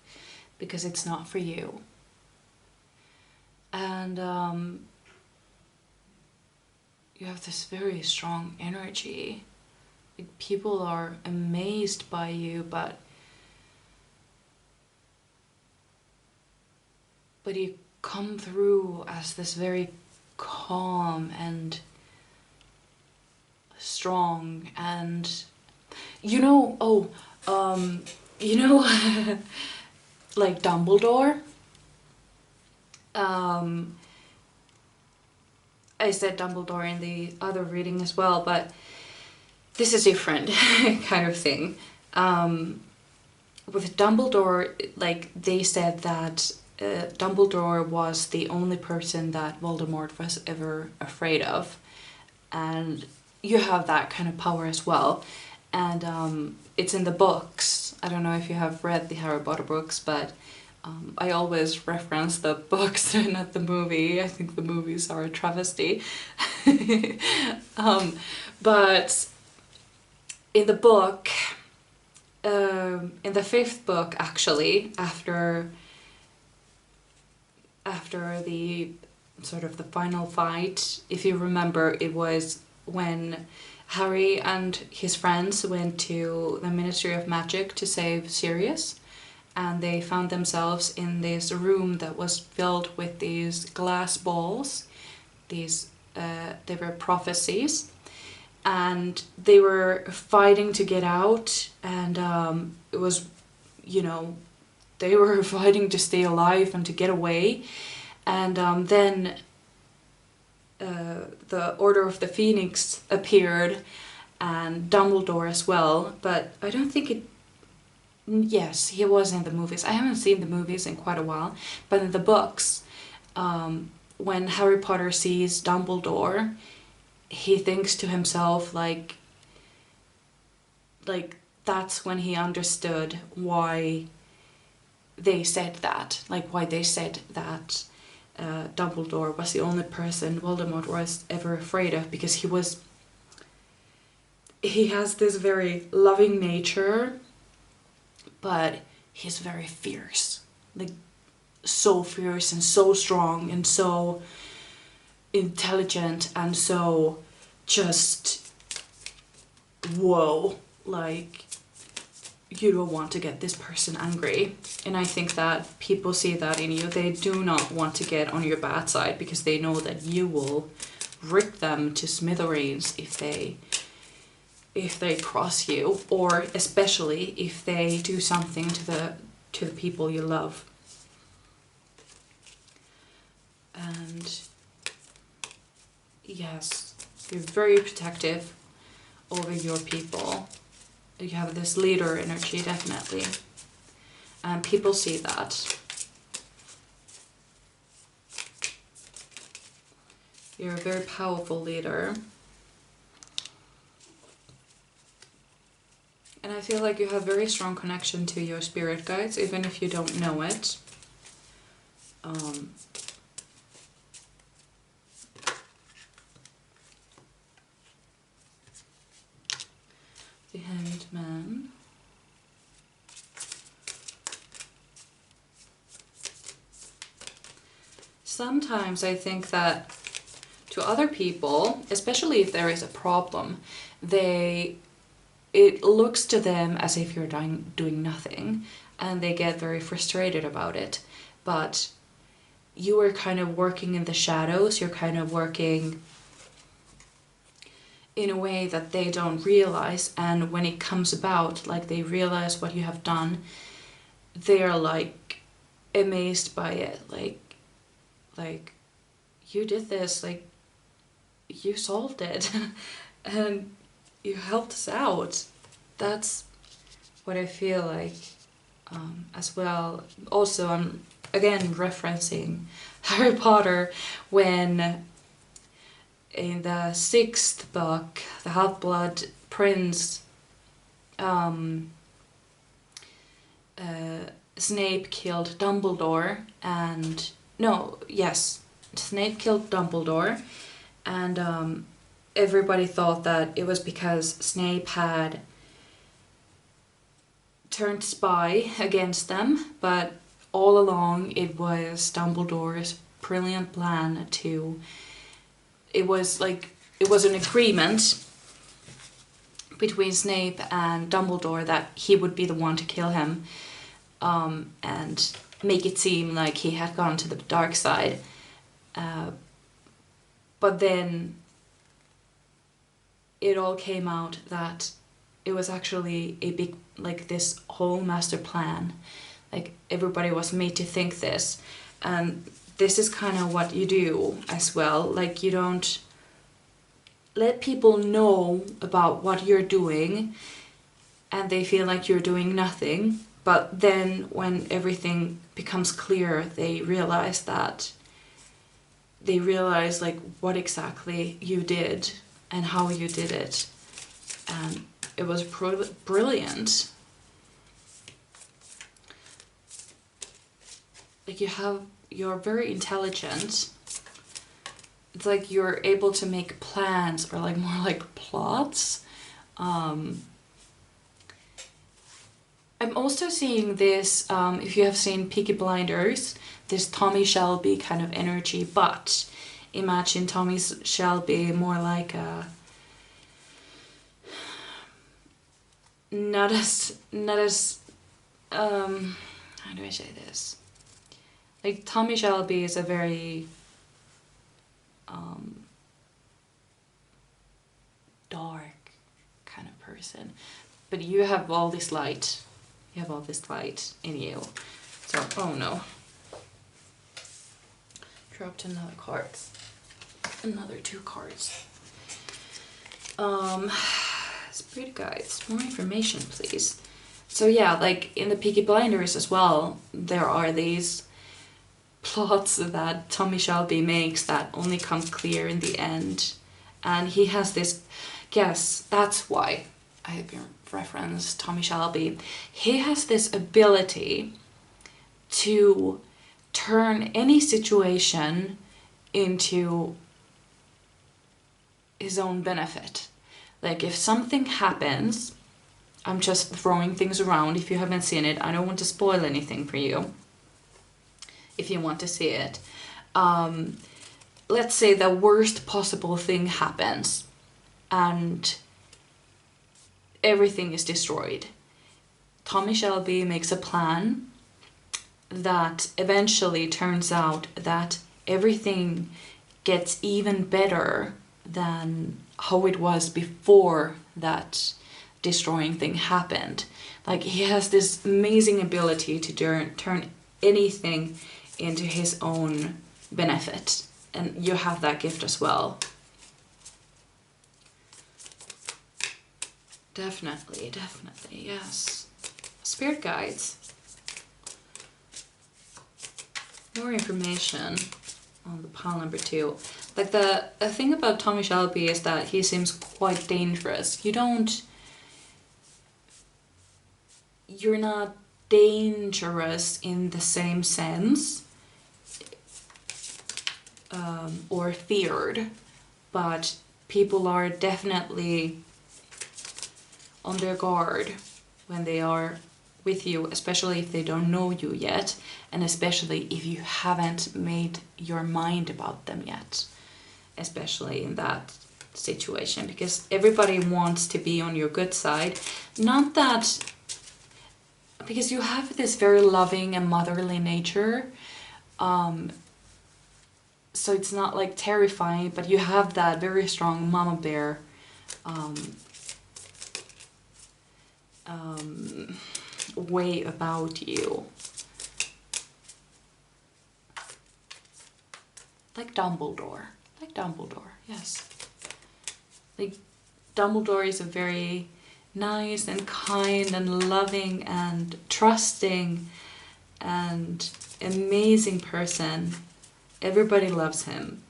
because it's not for you. And you have this very strong energy. Like, people are amazed by you, but you come through as this very calm and strong. And you know, you know, like Dumbledore. I said Dumbledore in the other reading as well, but this is different kind of thing. With Dumbledore, like they said that Dumbledore was the only person that Voldemort was ever afraid of. And you have that kind of power as well. And it's in the books. I don't know if you have read the Harry Potter books, but I always reference the books and not the movie. I think the movies are a travesty. But in the book, in the 5th book actually, after the sort of the final fight, if you remember, it was when Harry and his friends went to the Ministry of Magic to save Sirius, and they found themselves in this room that was filled with these glass balls. These they were prophecies, and they were fighting to get out, and it was, you know, they were fighting to stay alive and to get away. And then the Order of the Phoenix appeared, and Dumbledore as well, but I don't think it... Yes, he was in the movies. I haven't seen the movies in quite a while, but in the books, when Harry Potter sees Dumbledore, he thinks to himself, like that's when he understood why they said that, like why they said that Dumbledore was the only person Voldemort was ever afraid of, because he has this very loving nature, but he's very fierce, like so fierce and so strong and so intelligent and so just whoa, like you don't want to get this person angry. And I think that people see that in you. They do not want to get on your bad side, because they know that you will rip them to smithereens if they cross you, or especially if they do something to the people you love. And yes, you're very protective over your people. You have this leader energy, definitely. And people see that. You're a very powerful leader. And I feel like you have very strong connection to your spirit guides, even if you don't know it. The Hanged Man. Sometimes I think that to other people, especially if there is a problem, it looks to them as if you're doing nothing, and they get very frustrated about it. But you are kind of working in the shadows, you're kind of working in a way that they don't realize, and when it comes about, like they realize what you have done, they are like amazed by it, like you did this, like you solved it and you helped us out. That's what I feel like as well. Also, I'm again referencing Harry Potter, when in the 6th book, the Half-Blood Prince, Snape killed Dumbledore, and Snape killed Dumbledore, and everybody thought that it was because Snape had turned spy against them, but all along it was Dumbledore's brilliant plan to... It was an agreement between Snape and Dumbledore that he would be the one to kill him, and make it seem like he had gone to the dark side. But then it all came out that it was actually a big, like this whole master plan. Like everybody was made to think this, and this is kind of what you do as well. Like you don't let people know about what you're doing and they feel like you're doing nothing, but then when everything becomes clear, they realize like what exactly you did, and how you did it. And it was brilliant. Like you're very intelligent. It's like you're able to make plans, or like more like plots. I'm also seeing this, if you have seen Peaky Blinders, this Tommy Shelby kind of energy, but imagine Tommy Shelby more like a, not as, how do I say this? Like Tommy Shelby is a very dark kind of person, but you have all this light. You have all this light in you. So, oh no. Dropped another card. Another 2 cards. Spirit guides, more information please. So yeah, like in the Peaky Blinders as well, there are these plots that Tommy Shelby makes that only come clear in the end. And he has this, yes, that's why I referenced Tommy Shelby. He has this ability to turn any situation into his own benefit. Like if something happens, I'm just throwing things around. If you haven't seen it, I don't want to spoil anything for you. If you want to see it. Let's say the worst possible thing happens and everything is destroyed. Tommy Shelby makes a plan that eventually turns out that everything gets even better than how it was before that destroying thing happened. Like he has this amazing ability to turn anything into his own benefit, and you have that gift as well. Definitely, yes. Spirit guides. More information on the pile number 2. Like the thing about Tommy Shelby is that he seems quite dangerous. You're not dangerous in the same sense, or feared, but people are definitely on their guard when they are with you, especially if they don't know you yet, and especially if you haven't made your mind about them yet, especially in that situation, because everybody wants to be on your good side. Not that, because you have this very loving and motherly nature, so it's not like terrifying, but you have that very strong mama bear way about you. Like Dumbledore, yes. Like Dumbledore is a very nice and kind and loving and trusting and amazing person. Everybody loves him.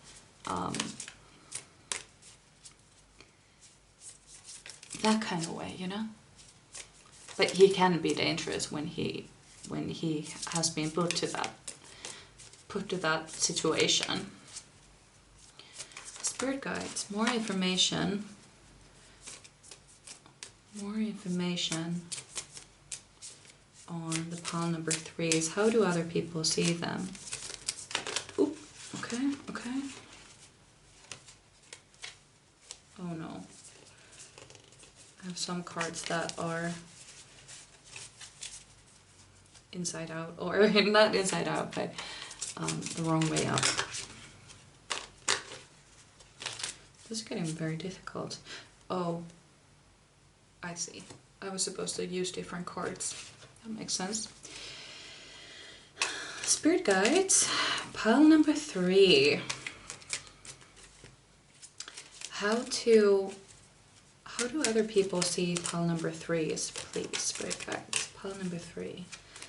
That kind of way, you know? But he can be dangerous when he has been put to that situation. Spirit guides, more information. More information on the pile number 3s. How do other people see them? Ooh, okay. Oh no. I have some cards that are inside out, or not inside out, but the wrong way up. This is getting very difficult. Oh, I see. I was supposed to use different cards. That makes sense. Spirit guides, pile number 3. How do other people see pile number 3s, please, spirit guides? Pile number 3.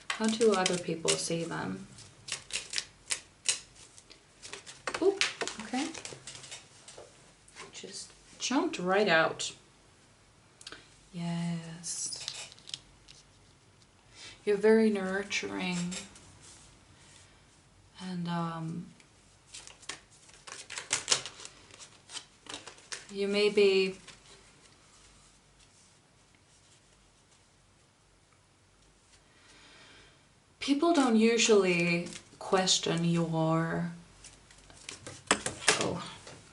How do other people see them? Oh, okay. Just jumped right out. Yes. You're very nurturing. And you may be people don't usually question your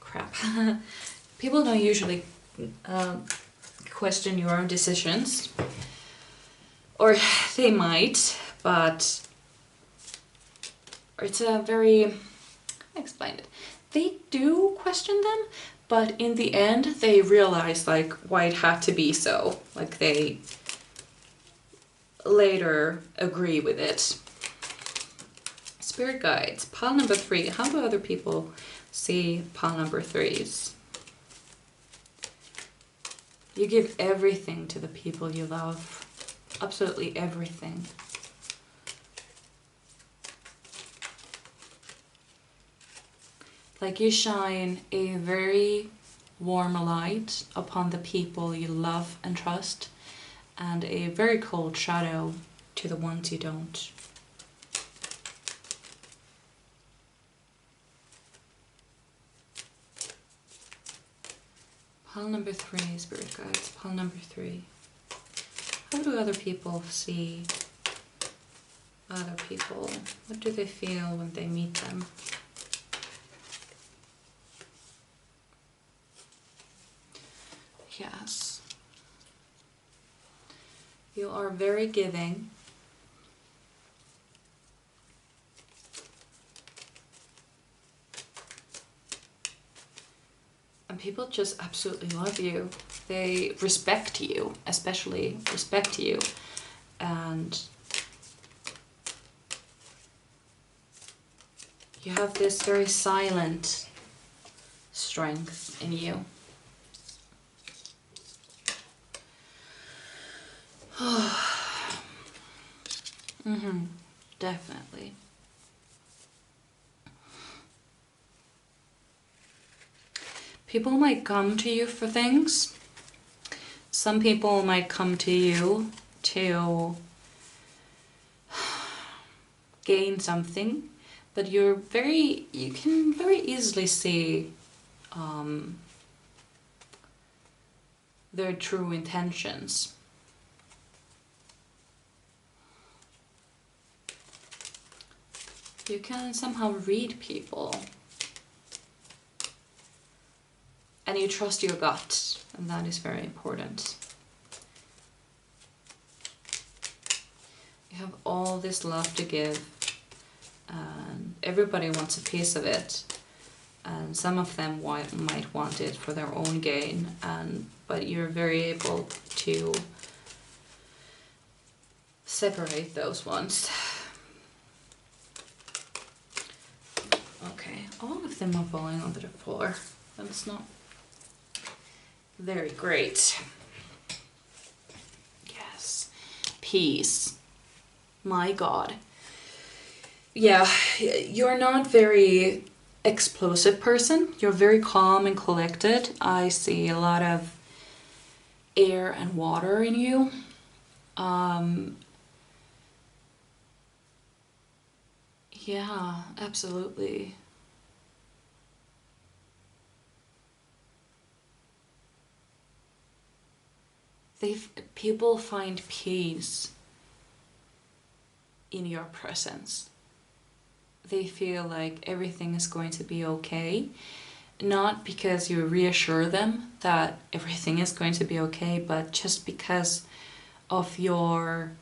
crap. People don't usually question your own decisions, or they might, but it's a very, I explained it. They do question them, but in the end they realize like why it had to be so. Like they later agree with it. Spirit guides, pile number 3. How do other people see pile number 3s? You give everything to the people you love. Absolutely everything. Like you shine a very warm light upon the people you love and trust, and a very cold shadow to the ones you don't. Pile number 3, spirit guides, pile number 3. How do other people see other people? What do they feel when they meet them? Yes. You are very giving. And people just absolutely love you. They respect you, especially respect you. And you have this very silent strength in you. Definitely. People might come to you for things. Some people might come to you to gain something, but you can very easily see their true intentions. You can somehow read people. And you trust your gut, and that is very important. You have all this love to give, and everybody wants a piece of it. And some of them might want it for their own gain, but you're very able to separate those ones. Okay, all of them are falling onto the floor. That's not very great. Yes. Peace. My God. Yeah, you're not very explosive person. You're very calm and collected. I see a lot of air and water in you. Yeah, absolutely. People find peace in your presence. They feel like everything is going to be okay. Not because you reassure them that everything is going to be okay, but just because of your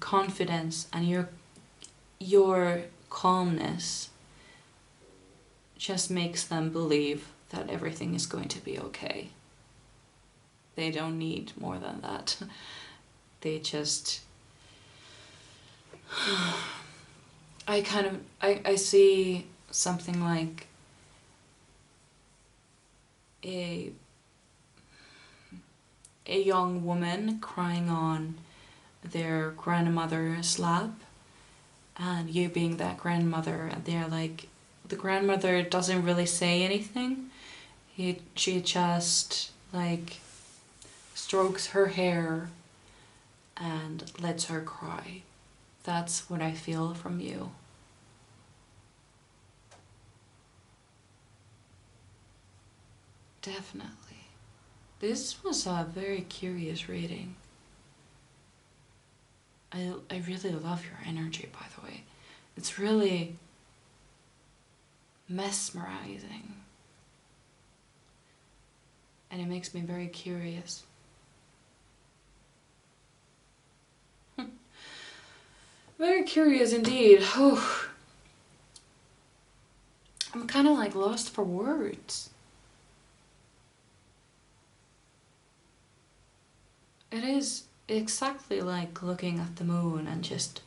confidence and your calmness just makes them believe that everything is going to be okay. They don't need more than that. They just... I see something like a young woman crying on their grandmother's lap, and you being that grandmother, and they're like, the grandmother doesn't really say anything. She just like strokes her hair and lets her cry. That's what I feel from you. Definitely. This was a very curious reading. I really love your energy, by the way. It's really mesmerizing. And it makes me very curious. Very curious indeed. Oh, I'm kind of like lost for words. It is exactly like looking at the moon and just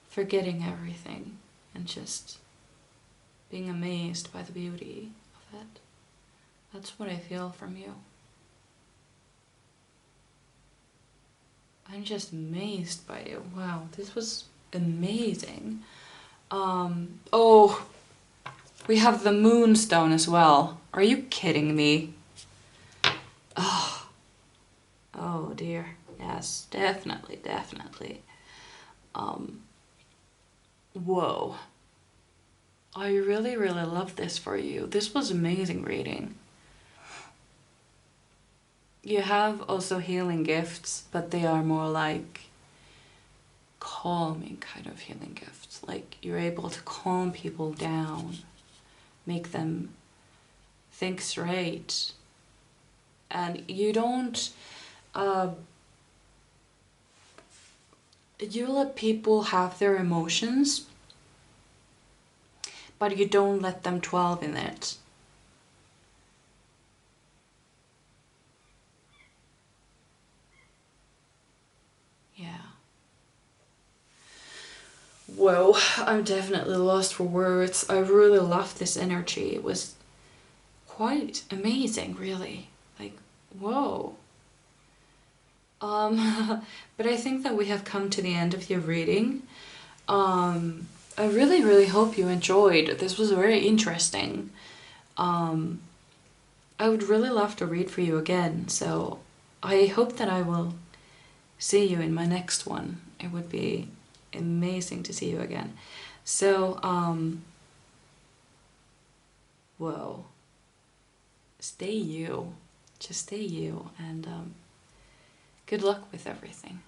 forgetting everything and just being amazed by the beauty of it. That's what I feel from you. I'm just amazed by you. Wow, this was amazing. Oh, we have the moonstone as well. Are you kidding me? Oh dear. Yes, definitely, definitely. Whoa. I really, really love this for you. This was amazing reading. You have also healing gifts, but they are more like calming kind of healing gifts. Like you're able to calm people down, make them think straight. And you don't, you let people have their emotions, but you don't let them dwell in it. Yeah. Whoa, I'm definitely lost for words. I really love this energy. It was quite amazing, really. Like, whoa. But I think that we have come to the end of your reading. I really, really hope you enjoyed. This was very interesting. I would really love to read for you again, so I hope that I will see you in my next one. It would be amazing to see you again. So, whoa. Stay you. Just stay you, and good luck with everything.